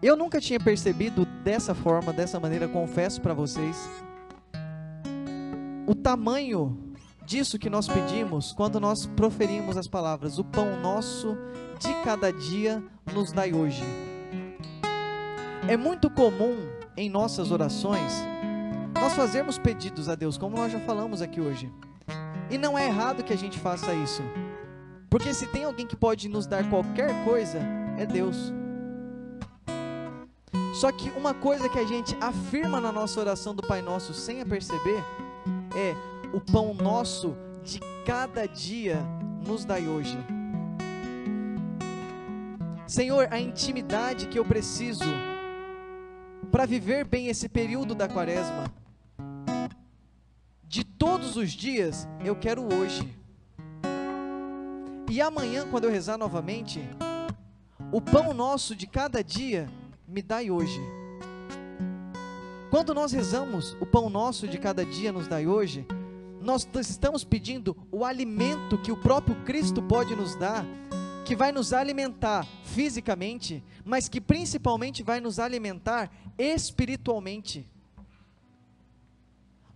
Eu nunca tinha percebido dessa forma, dessa maneira, confesso para vocês, o tamanho disso que nós pedimos quando nós proferimos as palavras: o pão nosso de cada dia nos dai hoje. É muito comum em nossas orações nós fazermos pedidos a Deus, como nós já falamos aqui hoje, e não é errado que a gente faça isso, porque se tem alguém que pode nos dar qualquer coisa, é Deus. Só que uma coisa que a gente afirma na nossa oração do Pai Nosso sem a perceber é: o pão nosso de cada dia nos dai hoje. Senhor, a intimidade que eu preciso para viver bem esse período da quaresma, de todos os dias, eu quero hoje. E amanhã, quando eu rezar novamente, o pão nosso de cada dia me dai hoje. Quando nós rezamos o pão nosso de cada dia nos dai hoje, nós estamos pedindo o alimento que o próprio Cristo pode nos dar, que vai nos alimentar fisicamente, mas que principalmente vai nos alimentar espiritualmente.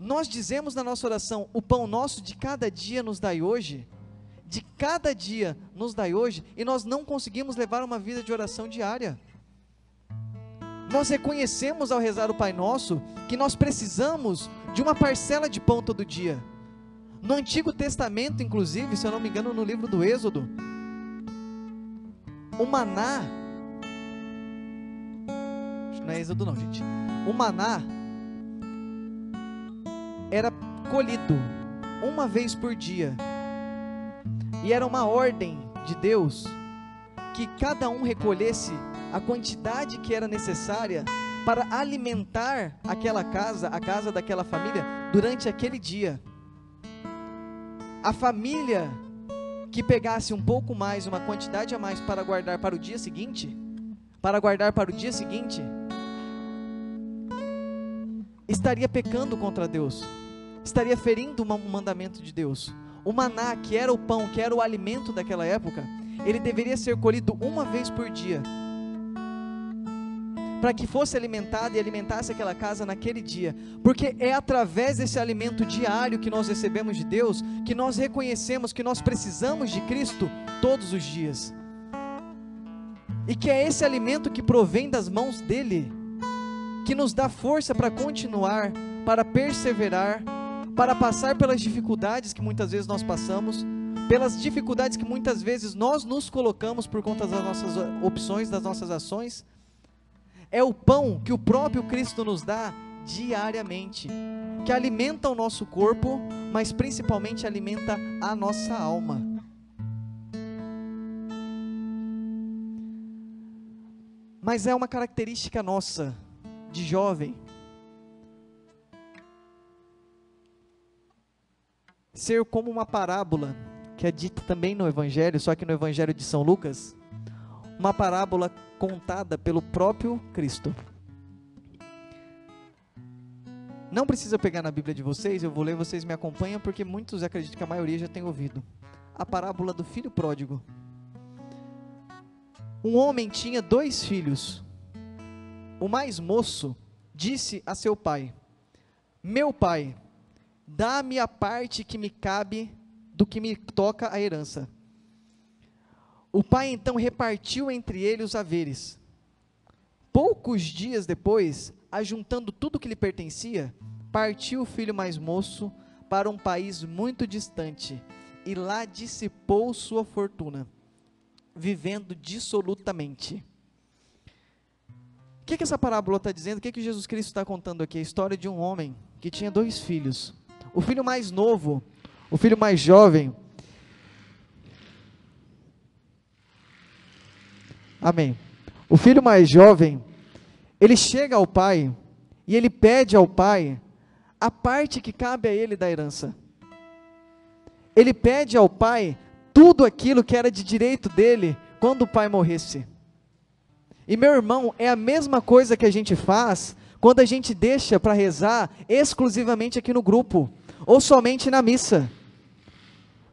Nós dizemos na nossa oração: o pão nosso de cada dia nos dai hoje, de cada dia nos dai hoje, e nós não conseguimos levar uma vida de oração diária. Nós reconhecemos ao rezar o Pai Nosso que nós precisamos de uma parcela de pão todo dia. No Antigo Testamento, inclusive, se eu não me engano, no livro do Êxodo, o maná, não é Êxodo não, gente, o maná era colhido uma vez por dia, e era uma ordem de Deus que cada um recolhesse a quantidade que era necessária para alimentar aquela casa, a casa daquela família, durante aquele dia. A família que pegasse um pouco mais, uma quantidade a mais para guardar para o dia seguinte, estaria pecando contra Deus, estaria ferindo um mandamento de Deus. O maná, que era o pão, que era o alimento daquela época, ele deveria ser colhido uma vez por dia, para que fosse alimentado e alimentasse aquela casa naquele dia, porque é através desse alimento diário que nós recebemos de Deus, que nós reconhecemos que nós precisamos de Cristo todos os dias, e que é esse alimento que provém das mãos dele, que nos dá força para continuar, para perseverar, para passar pelas dificuldades que muitas vezes nós passamos, pelas dificuldades que muitas vezes nós nos colocamos por conta das nossas opções, das nossas ações. É o pão que o próprio Cristo nos dá diariamente, que alimenta o nosso corpo, mas principalmente alimenta a nossa alma. Mas é uma característica nossa, de jovem, ser como uma parábola, que é dita também no Evangelho, só que no Evangelho de São Lucas, uma parábola contada pelo próprio Cristo. Não precisa pegar na Bíblia de vocês, eu vou ler, vocês me acompanham, porque muitos, acredito que a maioria já tem ouvido. A parábola do filho pródigo. Um homem tinha 2 filhos. O mais moço disse a seu pai: meu pai, dá-me a parte que me cabe do que me toca a herança. O pai então repartiu entre eles os haveres. Poucos dias depois, ajuntando tudo que lhe pertencia, partiu o filho mais moço para um país muito distante, e lá dissipou sua fortuna, vivendo dissolutamente. O que essa parábola está dizendo? O que Jesus Cristo está contando aqui? A história de um homem que tinha 2 filhos. O filho mais novo, o filho mais jovem, amém. O filho mais jovem, ele chega ao pai e ele pede ao pai a parte que cabe a ele da herança. Ele pede ao pai tudo aquilo que era de direito dele quando o pai morresse. E meu irmão, é a mesma coisa que a gente faz quando a gente deixa para rezar exclusivamente aqui no grupo, ou somente na missa.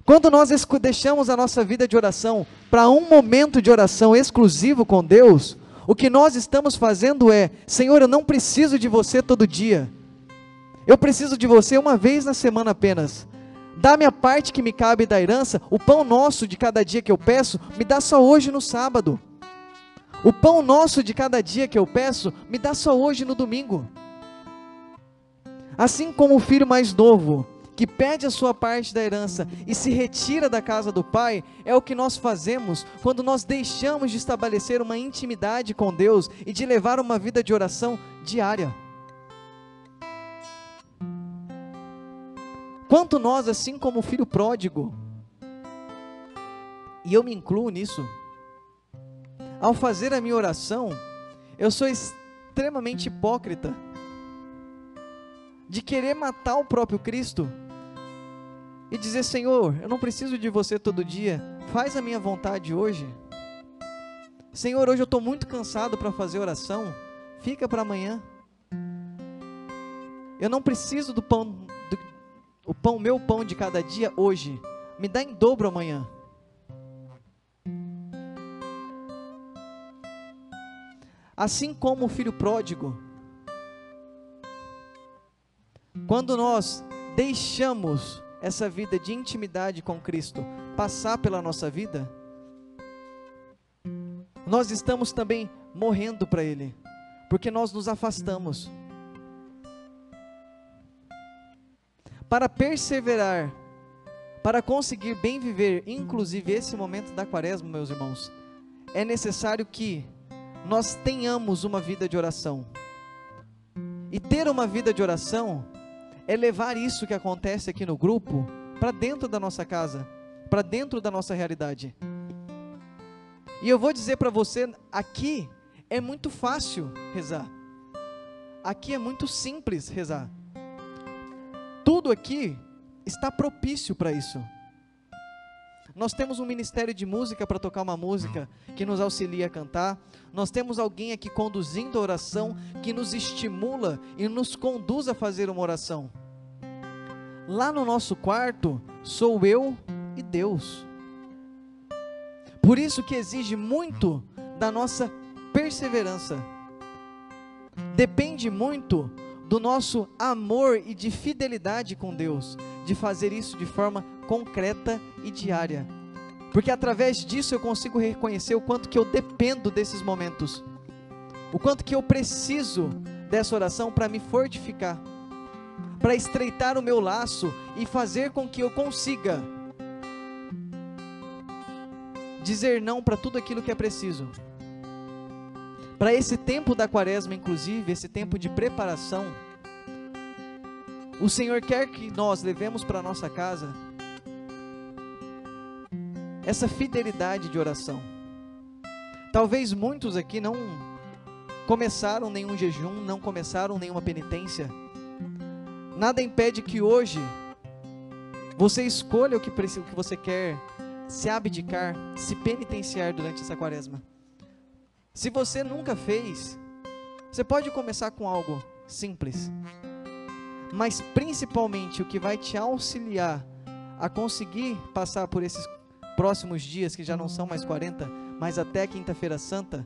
Quando nós deixamos a nossa vida de oração para um momento de oração exclusivo com Deus, O que nós estamos fazendo é: Senhor, eu não preciso de você todo dia. Eu preciso de você uma vez na semana apenas. Dá-me a parte que me cabe da herança. O pão nosso de cada dia que eu peço, me dá só hoje no sábado. O pão nosso de cada dia que eu peço, me dá só hoje no domingo. Assim como o filho mais novo, que pede a sua parte da herança e se retira da casa do pai, é o que nós fazemos quando nós deixamos de estabelecer uma intimidade com Deus e de levar uma vida de oração diária. Quanto nós, assim como o filho pródigo, e eu me incluo nisso, ao fazer a minha oração, eu sou extremamente hipócrita, de querer matar o próprio Cristo, e dizer: Senhor, eu não preciso de você todo dia, faz a minha vontade hoje. Senhor, hoje eu estou muito cansado para fazer oração, fica para amanhã. Eu não preciso do pão, meu pão de cada dia hoje, me dá em dobro amanhã. Assim como o filho pródigo, quando nós deixamos essa vida de intimidade com Cristo passar pela nossa vida, nós estamos também morrendo para Ele, porque nós nos afastamos. Para perseverar, para conseguir bem viver, inclusive esse momento da quaresma, meus irmãos, é necessário que nós tenhamos uma vida de oração. E ter uma vida de oração é levar isso que acontece aqui no grupo para dentro da nossa casa, para dentro da nossa realidade. E eu vou dizer para você, aqui é muito fácil rezar. Aqui é muito simples rezar. Tudo aqui está propício para isso. Nós temos um ministério de música para tocar uma música que nos auxilia a cantar. Nós temos alguém aqui conduzindo a oração, que nos estimula e nos conduz a fazer uma oração. Lá no nosso quarto, sou eu e Deus. Por isso que exige muito da nossa perseverança. Depende muito do nosso amor e de fidelidade com Deus, de fazer isso de forma concreta e diária, porque através disso eu consigo reconhecer o quanto que eu dependo desses momentos, o quanto que eu preciso dessa oração para me fortificar, para estreitar o meu laço e fazer com que eu consiga dizer não para tudo aquilo que é preciso. Para esse tempo da quaresma, inclusive, esse tempo de preparação, o Senhor quer que nós levemos para a nossa casa essa fidelidade de oração. Talvez muitos aqui não começaram nenhum jejum, não começaram nenhuma penitência. Nada impede que hoje você escolha o que você quer se abdicar, se penitenciar durante essa quaresma. Se você nunca fez, você pode começar com algo simples, mas principalmente o que vai te auxiliar a conseguir passar por esses próximos dias, que já não são mais 40, mas até quinta-feira santa,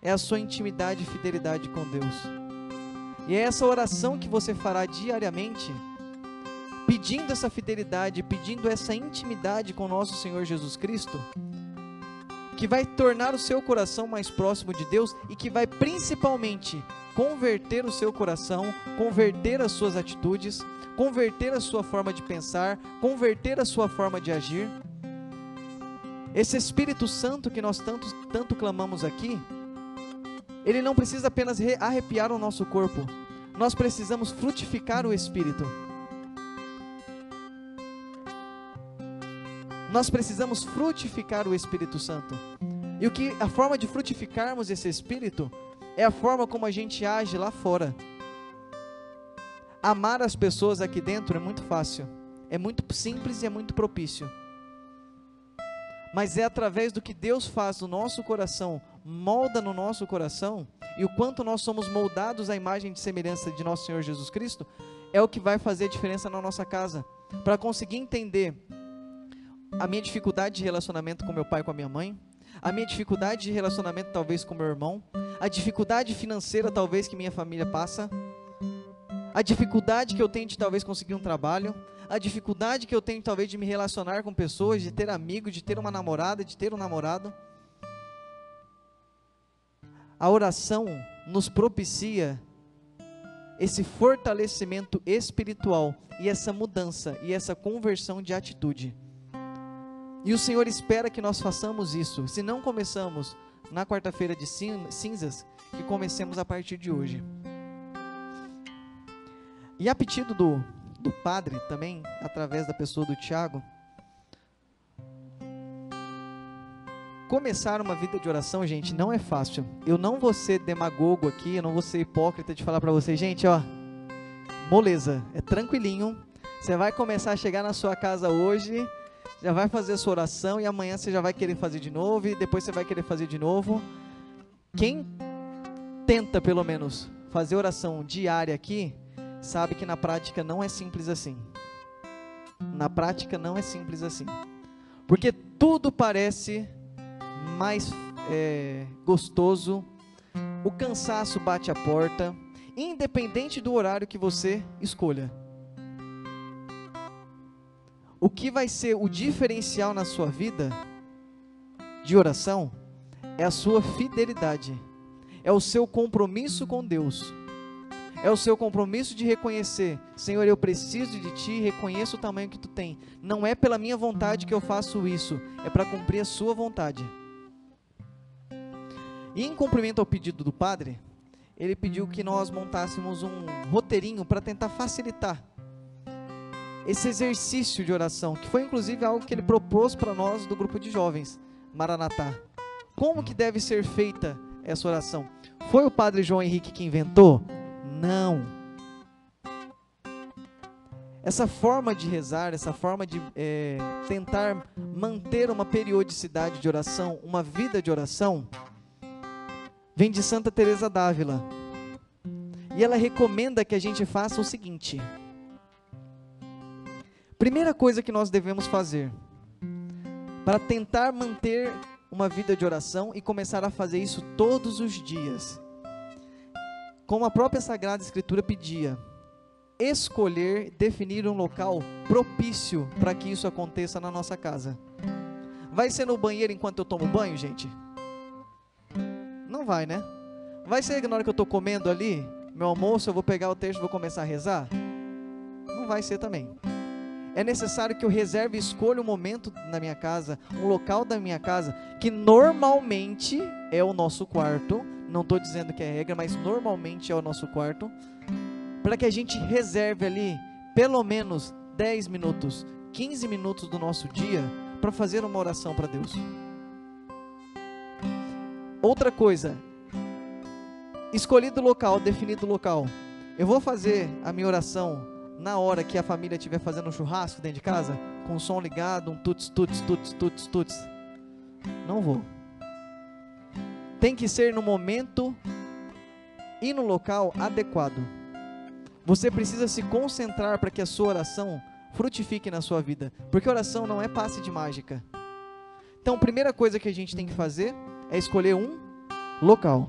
é a sua intimidade e fidelidade com Deus. E é essa oração que você fará diariamente, pedindo essa fidelidade, pedindo essa intimidade com nosso Senhor Jesus Cristo, que vai tornar o seu coração mais próximo de Deus e que vai principalmente converter o seu coração, converter as suas atitudes, converter a sua forma de pensar, converter a sua forma de agir. Esse Espírito Santo que nós tanto clamamos aqui, ele não precisa apenas arrepiar o nosso corpo, nós precisamos frutificar o Espírito. Nós precisamos frutificar o Espírito Santo. E a forma de frutificarmos esse Espírito é a forma como a gente age lá fora. Amar as pessoas aqui dentro é muito fácil, é muito simples e é muito propício. Mas é através do que Deus faz no nosso coração, molda no nosso coração, e o quanto nós somos moldados à imagem e semelhança de nosso Senhor Jesus Cristo, é o que vai fazer a diferença na nossa casa. Para conseguir entender a minha dificuldade de relacionamento com meu pai e com a minha mãe, a minha dificuldade de relacionamento talvez com meu irmão, a dificuldade financeira talvez que minha família passa, a dificuldade que eu tenho de talvez conseguir um trabalho, a dificuldade que eu tenho talvez de me relacionar com pessoas, de ter amigos, de ter uma namorada, de ter um namorado. A oração nos propicia esse fortalecimento espiritual e essa mudança e essa conversão de atitude. E o Senhor espera que nós façamos isso. Se não começamos na quarta-feira de cinzas, que comecemos a partir de hoje. E a pedido do Padre também, através da pessoa do Tiago, começar uma vida de oração, gente, não é fácil. Eu não vou ser demagogo aqui, eu não vou ser hipócrita de falar para vocês, gente, ó, moleza, é tranquilinho. Você vai começar a chegar na sua casa hoje, já vai fazer a sua oração e amanhã você já vai querer fazer de novo e depois você vai querer fazer de novo. Quem tenta, pelo menos, fazer oração diária aqui, sabe que na prática não é simples assim. Na prática não é simples assim. Porque tudo parece mais gostoso, o cansaço bate a porta, independente do horário que você escolha. O que vai ser o diferencial na sua vida de oração é a sua fidelidade, é o seu compromisso com Deus, é o seu compromisso de reconhecer, Senhor, eu preciso de Ti, reconheço o tamanho que Tu tem. Não é pela minha vontade que eu faço isso, é para cumprir a Sua vontade. E em cumprimento ao pedido do Padre, ele pediu que nós montássemos um roteirinho para tentar facilitar esse exercício de oração, que foi inclusive algo que ele propôs para nós do grupo de jovens, Maranatá. Como que deve ser feita essa oração? Foi o Padre João Henrique que inventou? Não. Essa forma de rezar, essa forma de tentar manter uma periodicidade de oração, uma vida de oração, vem de Santa Teresa d'Ávila. E ela recomenda que a gente faça o seguinte. Primeira coisa que nós devemos fazer para tentar manter uma vida de oração e começar a fazer isso todos os dias, como a própria Sagrada Escritura pedia, escolher, definir um local propício para que isso aconteça na nossa casa. Vai ser no banheiro enquanto eu tomo banho, gente? Não vai, né? Vai ser na hora que eu estou comendo ali, meu almoço, eu vou pegar o texto e vou começar a rezar? Não vai ser também. É necessário que eu reserve e escolha um momento na minha casa, um local da minha casa, que normalmente é o nosso quarto. Não estou dizendo que é regra, mas normalmente é o nosso quarto. Para que a gente reserve ali pelo menos 10 minutos, 15 minutos do nosso dia para fazer uma oração para Deus. Outra coisa, escolhido o local, definido o local, eu vou fazer a minha oração na hora que a família estiver fazendo um churrasco dentro de casa, com o som ligado, um tuts, tuts, tuts, tuts, tuts. Não vou. Tem que ser no momento e no local adequado. Você precisa se concentrar para que a sua oração frutifique na sua vida, porque oração não é passe de mágica. Então, a primeira coisa que a gente tem que fazer é escolher um local.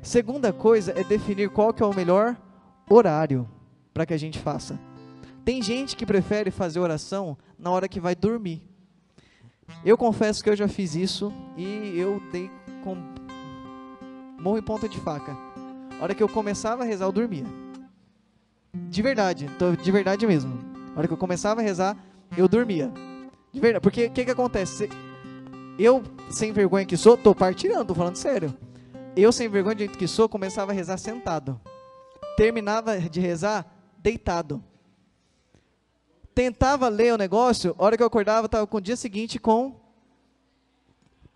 Segunda coisa é definir qual que é o melhor horário para que a gente faça. Tem gente que prefere fazer oração na hora que vai dormir. Eu confesso que eu já fiz isso e eu dei com morro em ponta de faca. A hora que eu começava a rezar, eu dormia. De verdade mesmo. A hora que eu começava a rezar, eu dormia. De verdade, porque o que acontece? Eu, sem vergonha que sou, tô partilhando, tô falando sério. Eu, sem vergonha de jeito que sou, começava a rezar sentado. Terminava de rezar deitado. Tentava ler o negócio, a hora que eu acordava, estava com o dia seguinte com...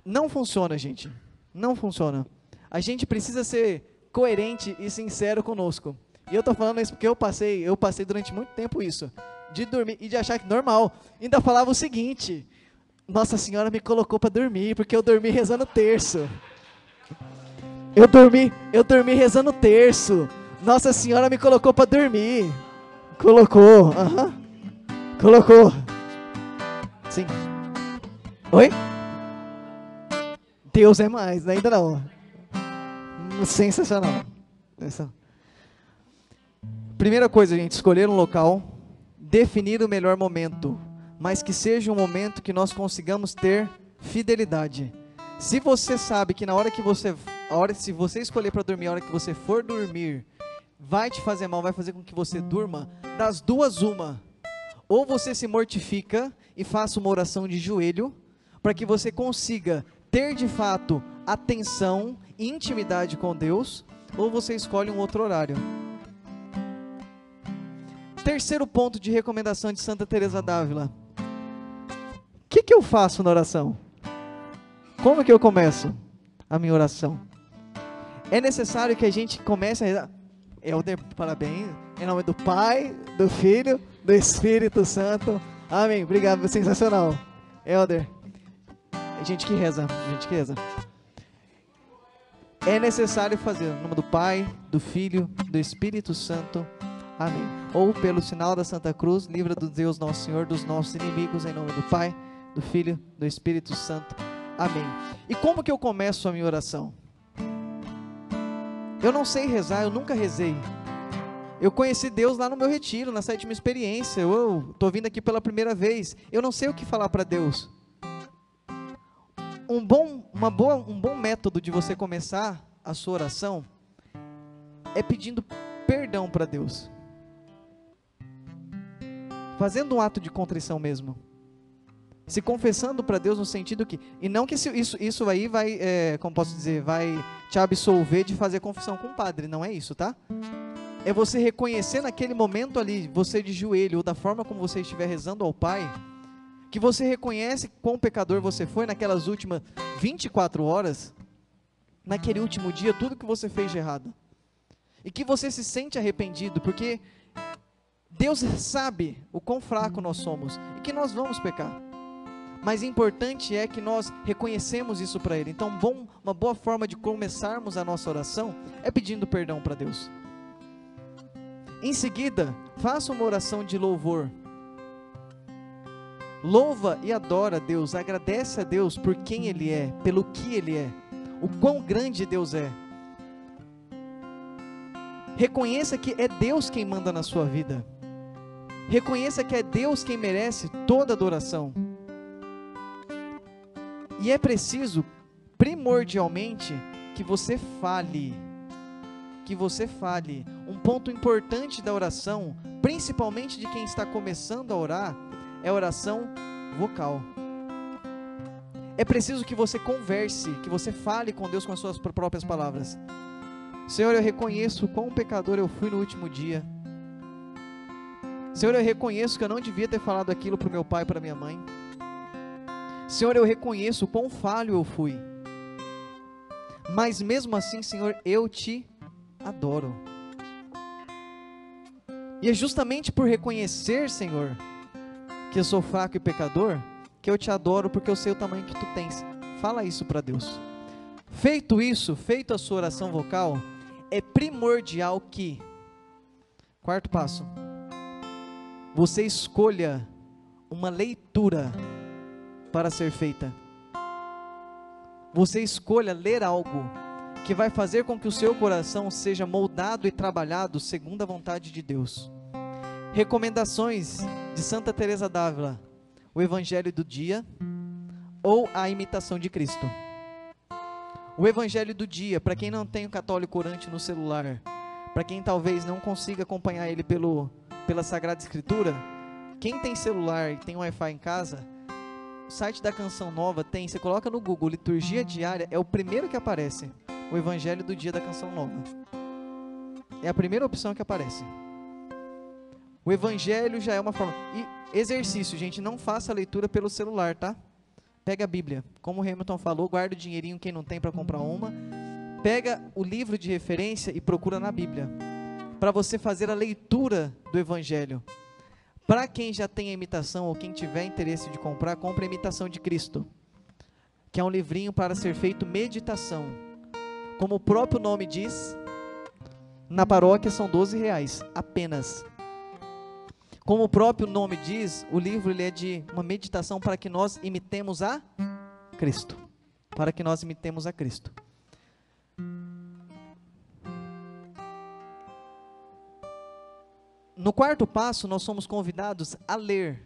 Não funciona, gente. Não funciona. A gente precisa ser coerente e sincero conosco. E eu estou falando isso porque eu passei durante muito tempo isso. De dormir e de achar que normal. Ainda falava o seguinte: Nossa Senhora me colocou para dormir, porque eu dormi rezando terço. Eu dormi rezando terço. Nossa Senhora me colocou para dormir. Colocou, Colocou. Sim. Oi? Deus é mais, ainda não. Sensacional. Primeira coisa, gente, escolher um local, definir o melhor momento, mas que seja um momento que nós consigamos ter fidelidade. Se você sabe que se você escolher para dormir, a hora que você for dormir, vai te fazer mal, vai fazer com que você durma, das duas uma. Ou você se mortifica e faça uma oração de joelho, para que você consiga ter de fato atenção e intimidade com Deus, ou você escolhe um outro horário. Terceiro ponto de recomendação de Santa Teresa d'Ávila. O que eu faço na oração? Como que eu começo a minha oração? É necessário que a gente comece a rezar. Helder, parabéns. Em nome do Pai, do Filho, do Espírito Santo. Amém. Obrigado, sensacional. Helder. Gente que reza. É necessário fazer em nome do Pai, do Filho, do Espírito Santo. Amém. Ou pelo sinal da Santa Cruz, livra do Deus Nosso Senhor dos nossos inimigos, em nome do Pai, do Filho, do Espírito Santo. Amém. E como que eu começo a minha oração? Eu não sei rezar, eu nunca rezei. Eu conheci Deus lá no meu retiro, na 7ª experiência. Eu estou vindo aqui pela primeira vez. Eu não sei o que falar para Deus. Um bom método de você começar a sua oração é pedindo perdão para Deus. Fazendo um ato de contrição mesmo. Se confessando para Deus no sentido que... E não que isso aí vai, como posso dizer, vai te absolver de fazer confissão com o padre. Não é isso, tá? É você reconhecer naquele momento ali, você de joelho, ou da forma como você estiver rezando ao Pai, que você reconhece quão pecador você foi naquelas últimas 24 horas, naquele último dia, tudo que você fez de errado. E que você se sente arrependido, porque Deus sabe o quão fraco nós somos e que nós vamos pecar. Mas o importante é que nós reconhecemos isso para Ele. Então, uma boa forma de começarmos a nossa oração é pedindo perdão para Deus. Em seguida, faça uma oração de louvor. Louva e adora a Deus, agradece a Deus por quem Ele é, pelo que Ele é, o quão grande Deus é. Reconheça que é Deus quem manda na sua vida. Reconheça que é Deus quem merece toda adoração. E é preciso, primordialmente, que você fale. Um ponto importante da oração, principalmente de quem está começando a orar, é a oração vocal. É preciso que você converse, que você fale com Deus com as suas próprias palavras. Senhor, eu reconheço quão pecador eu fui no último dia. Senhor, eu reconheço que eu não devia ter falado aquilo para o meu pai e para minha mãe. Senhor, eu reconheço quão falho eu fui. Mas mesmo assim, Senhor, eu te adoro. E é justamente por reconhecer, Senhor, que eu sou fraco e pecador, que eu te adoro, porque eu sei o tamanho que tu tens. Fala isso para Deus. Feito isso, feita a sua oração vocal, é primordial que, quarto passo, você escolha uma leitura para ser feita. Você escolha ler algo que vai fazer com que o seu coração seja moldado e trabalhado segundo a vontade de Deus. Recomendações de Santa Teresa d'Ávila: o Evangelho do dia ou a imitação de Cristo. O Evangelho do dia, para quem não tem o Católico Orante no celular, para quem talvez não consiga acompanhar ele pela Sagrada Escritura, quem tem celular e tem Wi-Fi em casa, o site da Canção Nova tem, você coloca no Google, liturgia diária, é o primeiro que aparece, o Evangelho do dia da Canção Nova. É a primeira opção que aparece. O Evangelho já é uma forma. E exercício, gente, não faça a leitura pelo celular, tá? Pega a Bíblia, como o Hamilton falou, guarda o dinheirinho quem não tem para comprar uma. Pega o livro de referência e procura na Bíblia, para você fazer a leitura do Evangelho. Para quem já tem a imitação, ou quem tiver interesse de comprar, compre a Imitação de Cristo, que é um livrinho para ser feito meditação. Como o próprio nome diz, na paróquia são R$12 apenas. Como o próprio nome diz, o livro ele é de uma meditação para que nós imitemos a Cristo. para que nós imitemos a Cristo. No quarto passo, nós somos convidados a ler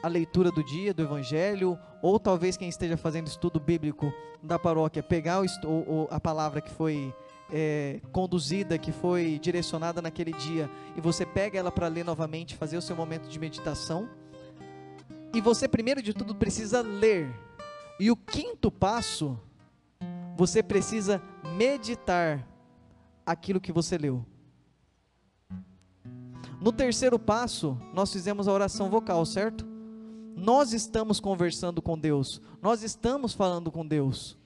a leitura do dia, do Evangelho, ou talvez quem esteja fazendo estudo bíblico da paróquia, pegar a palavra que foi conduzida, que foi direcionada naquele dia, e você pega ela para ler novamente, fazer o seu momento de meditação. E você, primeiro de tudo, precisa ler. E o quinto passo, você precisa meditar aquilo que você leu. No terceiro passo, nós fizemos a oração vocal, certo? Nós estamos conversando com Deus, nós estamos falando com Deus.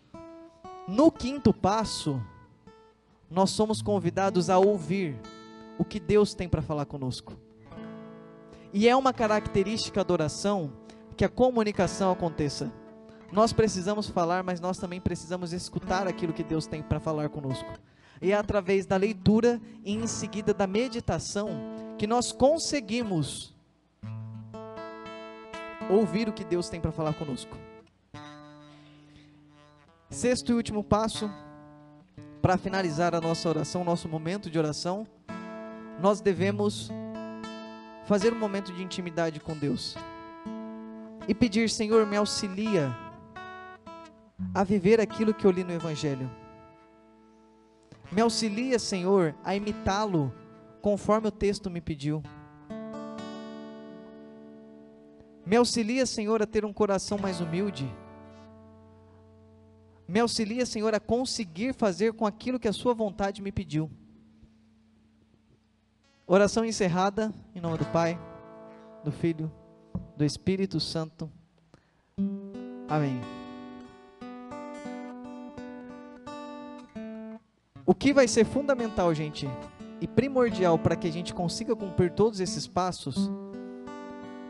No quinto passo, nós somos convidados a ouvir o que Deus tem para falar conosco. E é uma característica da oração que a comunicação aconteça. Nós precisamos falar, mas nós também precisamos escutar aquilo que Deus tem para falar conosco. E é através da leitura e em seguida da meditação que nós conseguimos ouvir o que Deus tem para falar conosco. Sexto e último passo, para finalizar a nossa oração, nosso momento de oração, nós devemos fazer um momento de intimidade com Deus e pedir: Senhor, me auxilia a viver aquilo que eu li no Evangelho. Me auxilia, Senhor, a imitá-lo conforme o texto me pediu. Me auxilia, Senhor, a ter um coração mais humilde. Me auxilia, Senhor, a conseguir fazer com aquilo que a sua vontade me pediu. Oração encerrada, em nome do Pai, do Filho, do Espírito Santo. Amém. O que vai ser fundamental, gente, e primordial para que a gente consiga cumprir todos esses passos,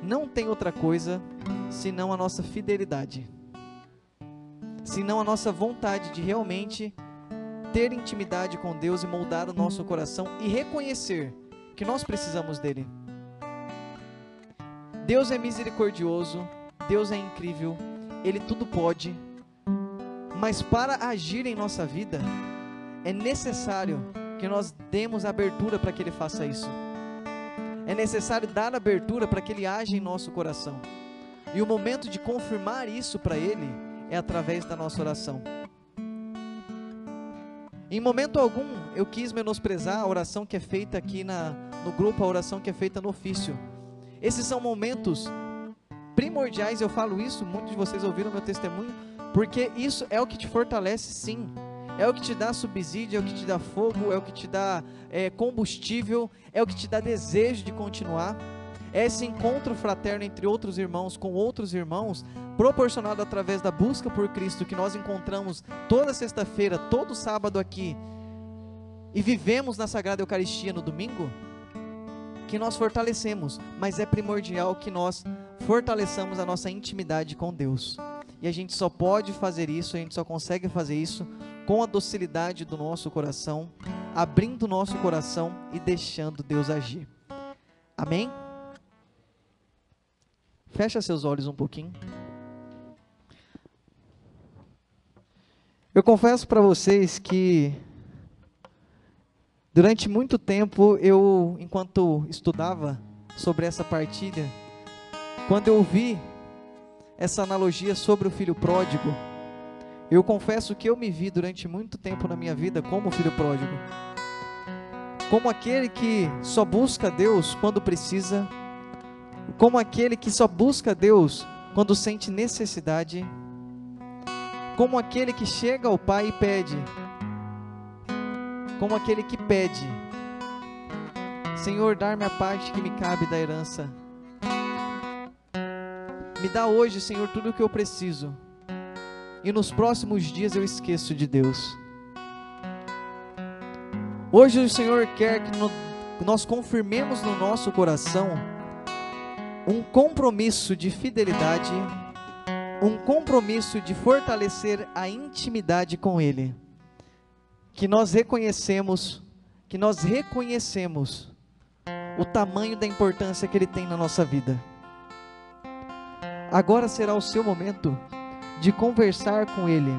não tem outra coisa senão a nossa fidelidade, senão a nossa vontade de realmente ter intimidade com Deus e moldar o nosso coração e reconhecer que nós precisamos dele. Deus é misericordioso, Deus é incrível, Ele tudo pode, mas para agir em nossa vida, é necessário que nós demos abertura para que Ele faça isso. É necessário dar abertura para que Ele age em nosso coração. E o momento de confirmar isso para Ele é através da nossa oração. Em momento algum eu quis menosprezar a oração que é feita aqui no grupo, a oração que é feita no ofício. Esses são momentos primordiais, eu falo isso, muitos de vocês ouviram meu testemunho, porque isso é o que te fortalece, sim. É o que te dá subsídio, é o que te dá fogo, é o que te dá combustível, é o que te dá desejo de continuar. É esse encontro fraterno entre outros irmãos, com outros irmãos, proporcionado através da busca por Cristo, que nós encontramos toda sexta-feira, todo sábado aqui, e vivemos na Sagrada Eucaristia no domingo, que nós fortalecemos, mas é primordial que nós fortaleçamos a nossa intimidade com Deus. E a gente só pode fazer isso, a gente só consegue fazer isso com a docilidade do nosso coração, abrindo o nosso coração e deixando Deus agir. Amém? Fecha seus olhos um pouquinho. Eu confesso para vocês que durante muito tempo eu, enquanto estudava sobre essa partilha, quando eu vi essa analogia sobre o filho pródigo, eu confesso que eu me vi durante muito tempo na minha vida como filho pródigo, como aquele que só busca Deus quando precisa, como aquele que só busca Deus quando sente necessidade, como aquele que chega ao Pai e pede, como aquele que pede: Senhor, dar-me a parte que me cabe da herança, me dá hoje, Senhor, tudo o que eu preciso, e nos próximos dias eu esqueço de Deus. Hoje o Senhor quer que nós confirmemos no nosso coração um compromisso de fidelidade, um compromisso de fortalecer a intimidade com Ele, que nós reconhecemos o tamanho da importância que Ele tem na nossa vida. Agora será o seu momento de conversar com Ele,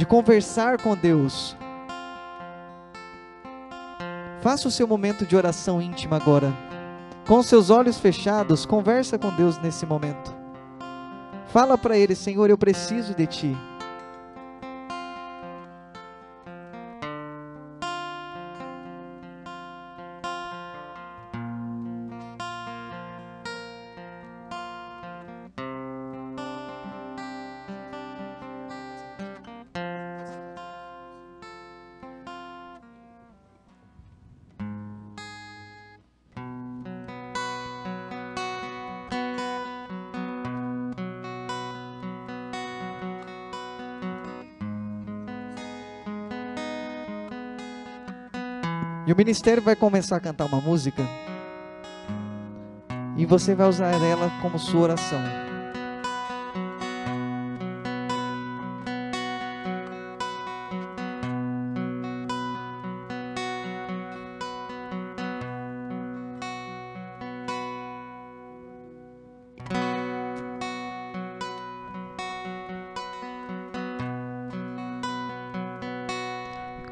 de conversar com Deus, faça o seu momento de oração íntima agora. Com seus olhos fechados, conversa com Deus nesse momento. Fala para Ele: Senhor, eu preciso de Ti. E o ministério vai começar a cantar uma música, e você vai usar ela como sua oração.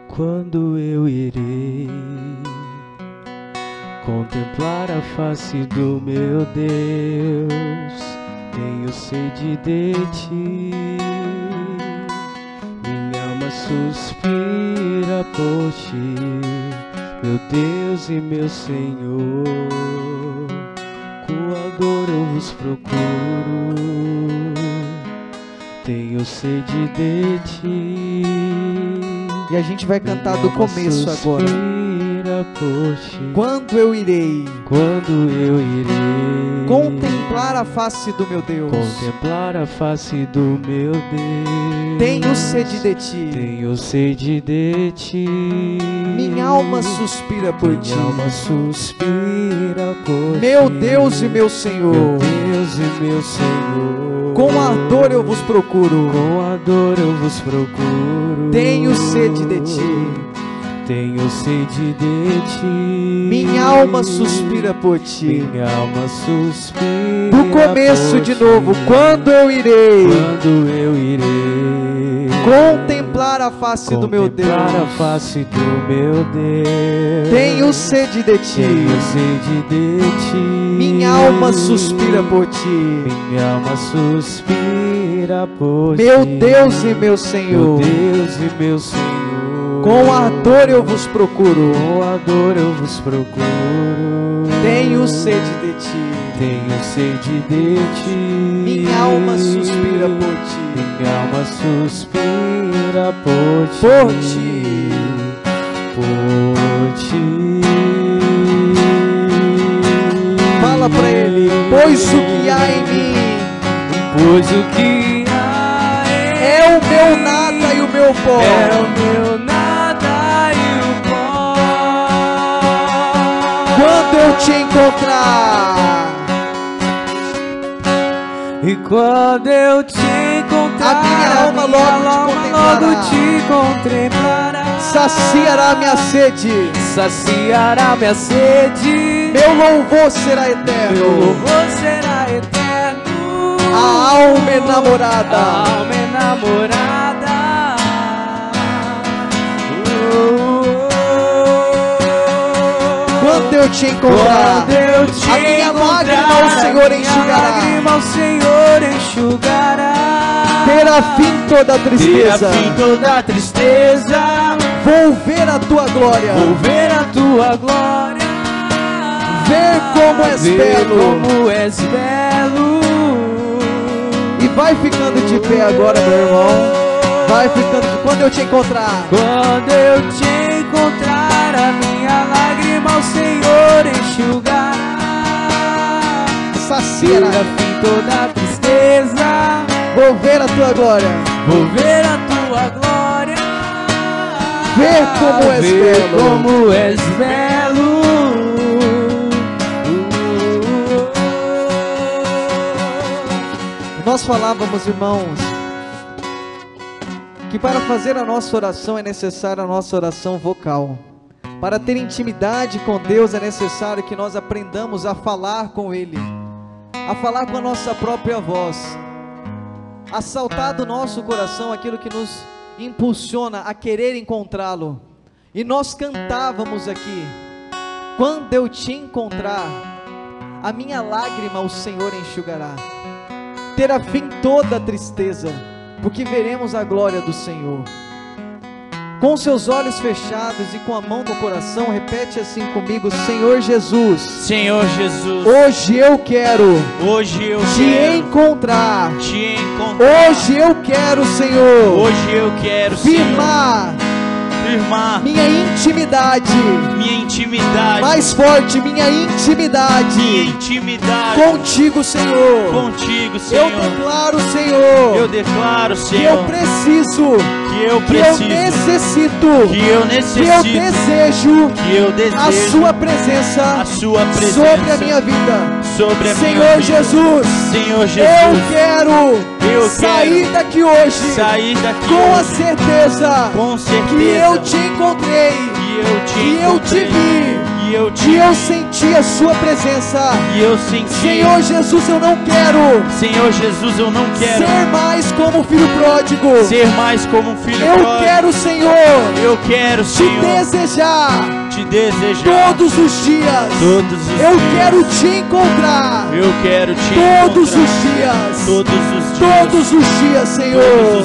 Quando eu irei contemplar a face do meu Deus, tenho sede de Ti. Minha alma suspira por Ti, meu Deus e meu Senhor. Com a dor eu vos procuro, tenho sede de Ti. E a gente vai cantar do começo agora. Quando eu irei contemplar a face do meu Deus, contemplar a face do meu Deus, tenho sede de Ti, tenho sede de Ti. Minha alma suspira por Ti, minha alma suspira por meu Ti, Deus e meu Senhor. meu Deus e meu Senhor. Com a dor eu vos procuro, com a dor eu vos procuro. Tenho sede de Ti, tenho sede de Ti. Minha alma suspira por Ti. Minha alma suspira. Do começo de novo. Quando eu irei contemplar a face do meu Deus, contemplar a face do meu Deus, tenho sede de Ti, tenho sede de Ti. Minha alma suspira por Ti, minha alma suspira por Ti. Meu Deus e meu Senhor, meu Deus e meu Senhor. Com a dor eu vos procuro, com a dor eu vos procuro. Tenho sede de Ti, tenho sede de Ti. Minha alma suspira por Ti, minha alma suspira por Ti, por Ti, por Ti. Fala pra Ele: pois o que há em mim, pois o que há em mim é o meu nada e o meu pó, é o meu nada e o pó. Quando eu Te encontrar, e quando eu Te encontrar, a minha alma logo Te contemplará. Saciará minha sede, saciará minha sede. Meu louvor será eterno, meu louvor será eterno. A alma enamorada, a alma enamorada. Quando eu Te encontrar, a minha lágrima o Senhor enxugará, lágrima o Senhor enxugará. Terá fim toda tristeza, terá fim toda tristeza. Vou ver a Tua glória, vou ver a Tua glória. Ver como és belo, como és belo. E vai ficando de pé agora, meu irmão. Vai ficando de... Quando eu Te encontrar, quando eu Te encontrar, a minha lágrima o Senhor enxugará. Saciará fim toda tristeza. Vou ver a Tua glória, vou ver a Tua glória. Ver como és belo, como és belo. Nós falávamos, irmãos, que para fazer a nossa oração é necessária a nossa oração vocal. Para ter intimidade com Deus é necessário que nós aprendamos a falar com Ele, a falar com a nossa própria voz, a saltar do nosso coração aquilo que nos impulsiona a querer encontrá-lo. E nós cantávamos aqui: quando eu te encontrar, a minha lágrima o Senhor enxugará. Terá fim toda a tristeza, porque veremos a glória do Senhor. Com seus olhos fechados e com a mão no coração, repete assim comigo: Senhor Jesus, Senhor Jesus, hoje eu quero te encontrar. encontrar. Hoje eu quero, Senhor, Hoje eu quero, firmar minha intimidade mais forte, minha intimidade contigo, Senhor. Eu declaro, Senhor, que eu preciso, que eu necessito, que eu desejo a sua presença sobre a minha vida. Senhor Jesus, eu quero sair daqui hoje com a certeza que eu te encontrei, que eu te vi, que eu senti a sua presença. Senhor Jesus, eu não quero ser mais como o filho pródigo. Eu quero, Senhor, te desejar todos os dias. Eu quero te encontrar todos os dias, Senhor.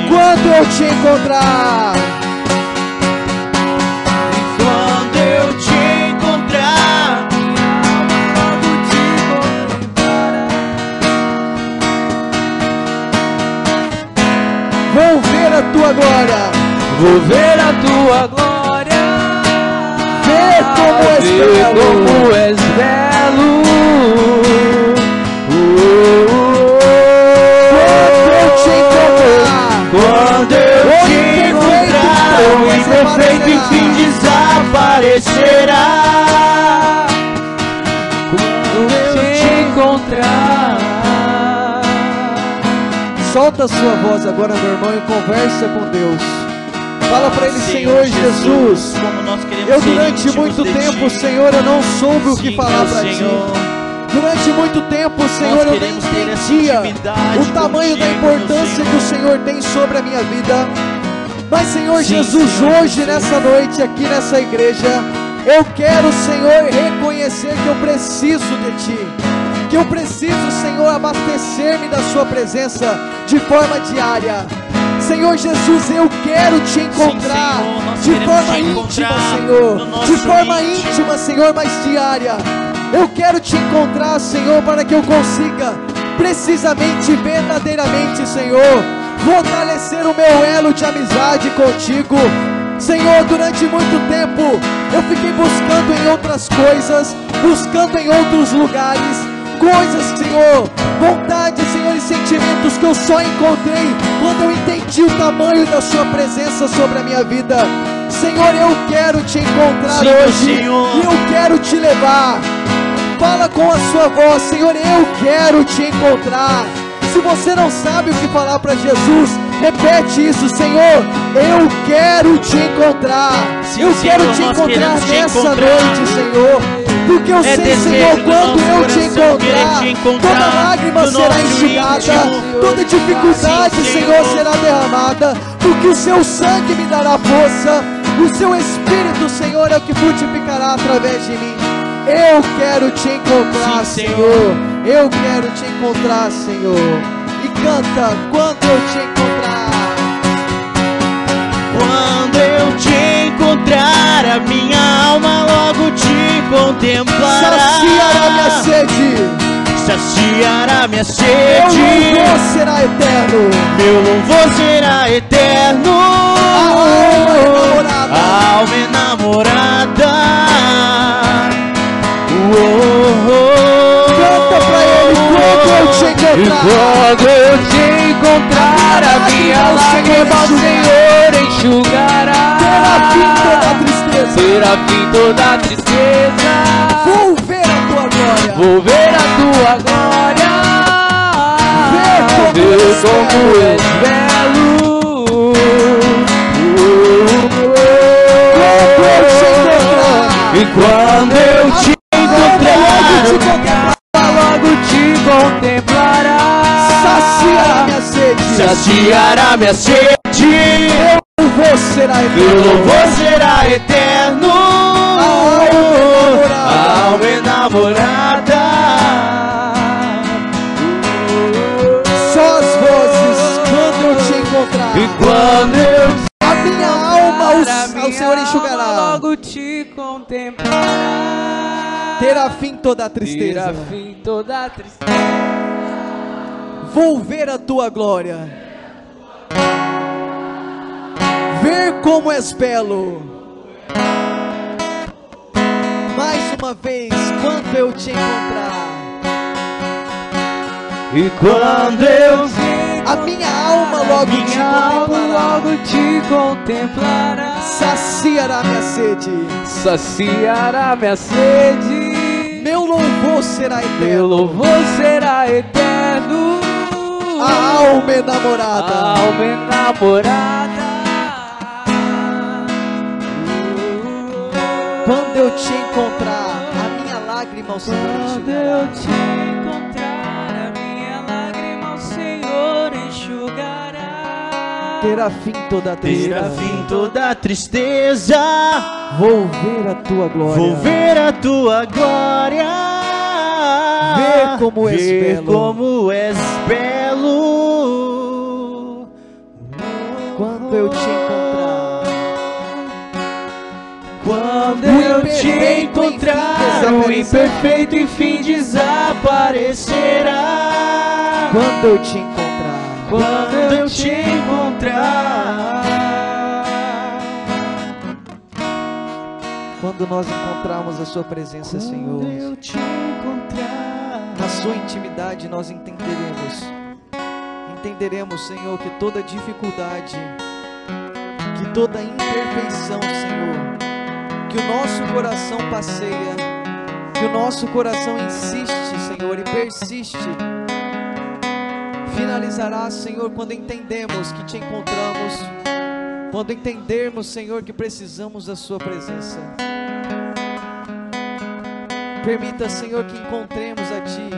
Quando eu te encontrar, vou ver a tua glória, ver como és belo. Quando eu te encontrar, o imperfeito enfim desaparecerá. Quando eu te encontrar. Solta a sua voz agora, meu irmão, e conversa com Deus. Fala para Ele: Senhor Jesus, eu durante muito tempo, Senhor, eu não soube o que falar para Ti. Durante muito tempo, Senhor, eu nem entendia o tamanho da importância que o Senhor tem sobre a minha vida. Mas, Senhor Jesus, hoje, nessa noite, aqui nessa igreja, eu quero, Senhor, reconhecer que eu preciso de Ti, que eu preciso, Senhor, abastecer-me da Sua presença de forma diária. Senhor Jesus, eu quero te encontrar de forma íntima, Senhor, de forma íntima, Senhor, mas diária. Eu quero te encontrar, Senhor, para que eu consiga precisamente, verdadeiramente, Senhor, fortalecer o meu elo de amizade contigo. Senhor, durante muito tempo eu fiquei buscando em outras coisas, buscando em outros lugares coisas, Senhor, vontades, Senhor, e sentimentos que eu só encontrei quando eu entendi o tamanho da Sua presença sobre a minha vida. Senhor, eu quero te encontrar hoje, e eu quero te levar. Fala com a sua voz: Senhor, eu quero te encontrar. Se você não sabe o que falar para Jesus, repete isso: Senhor, eu quero te encontrar. Eu quero te encontrar nessa noite, Senhor, porque eu sei, Senhor, quando eu te encontrar, toda lágrima será enxugada, toda dificuldade, Senhor, será derramada, porque o Seu sangue me dará força, o Seu Espírito, Senhor, é o que frutificará através de mim. Eu quero te encontrar, Senhor. Eu quero te encontrar, Senhor. E canta: quando eu te encontrar. Quando eu te encontrar, a minha alma logo te contemplará. Saciará minha sede. Saciará minha sede. Meu louvor será eterno. Meu louvor será eterno. A alma enamorada. Canta pra Ele: quando eu te encontrar. Quando eu te encontrar, a minha lágrima o Senhor enxugará. Terá fim toda a tristeza. Vou ver a tua glória. Vou ver a tua glória. Ver como és belo. E quando eu te encontrar, logo te contemplará. Saciará minha sede. Saciará minha sede. louvor será Teu eterno. louvor será eterno. A alma enamorada. Só as vozes quando eu te encontrar. E quando eu A minha alma ao Senhor enxugará. Logo te contemplará. Terá fim toda a tristeza. Terá fim toda a tristeza. Vou ver a tua glória. Ver como és belo. Mais uma vez, quando eu te encontrar. E quando eu A minha alma logo te contemplará. Logo te contemplará. Saciará minha sede. Saciará minha sede. Meu louvor será Meu eterno. louvor será eterno. A alma enamorada. A alma enamorada. Quando eu te encontrar, a minha lágrima ao Senhor Quando eu enxugará. te encontrar, a minha lágrima ao Senhor enxugará. Terá fim toda a tristeza. terá fim toda a tristeza. Vou ver a tua glória. Vou ver a tua glória. Ver como és Ver belo. como és belo. Quando eu te encontrar. Quando O eu te imperfeito, encontrar, enfim, o imperfeito enfim desaparecerá. Quando eu te encontrar. Quando eu te encontrar. Quando nós encontrarmos a sua presença, Senhor, Quando eu te encontrar. na sua intimidade nós entenderemos, Senhor, que toda dificuldade, que toda imperfeição, Senhor, que o nosso coração passeia, que o nosso coração insiste, Senhor, e persiste, finalizará, Senhor, quando entendemos que te encontramos, quando entendermos, Senhor, que precisamos da sua presença. Permita, Senhor, que encontremos a Ti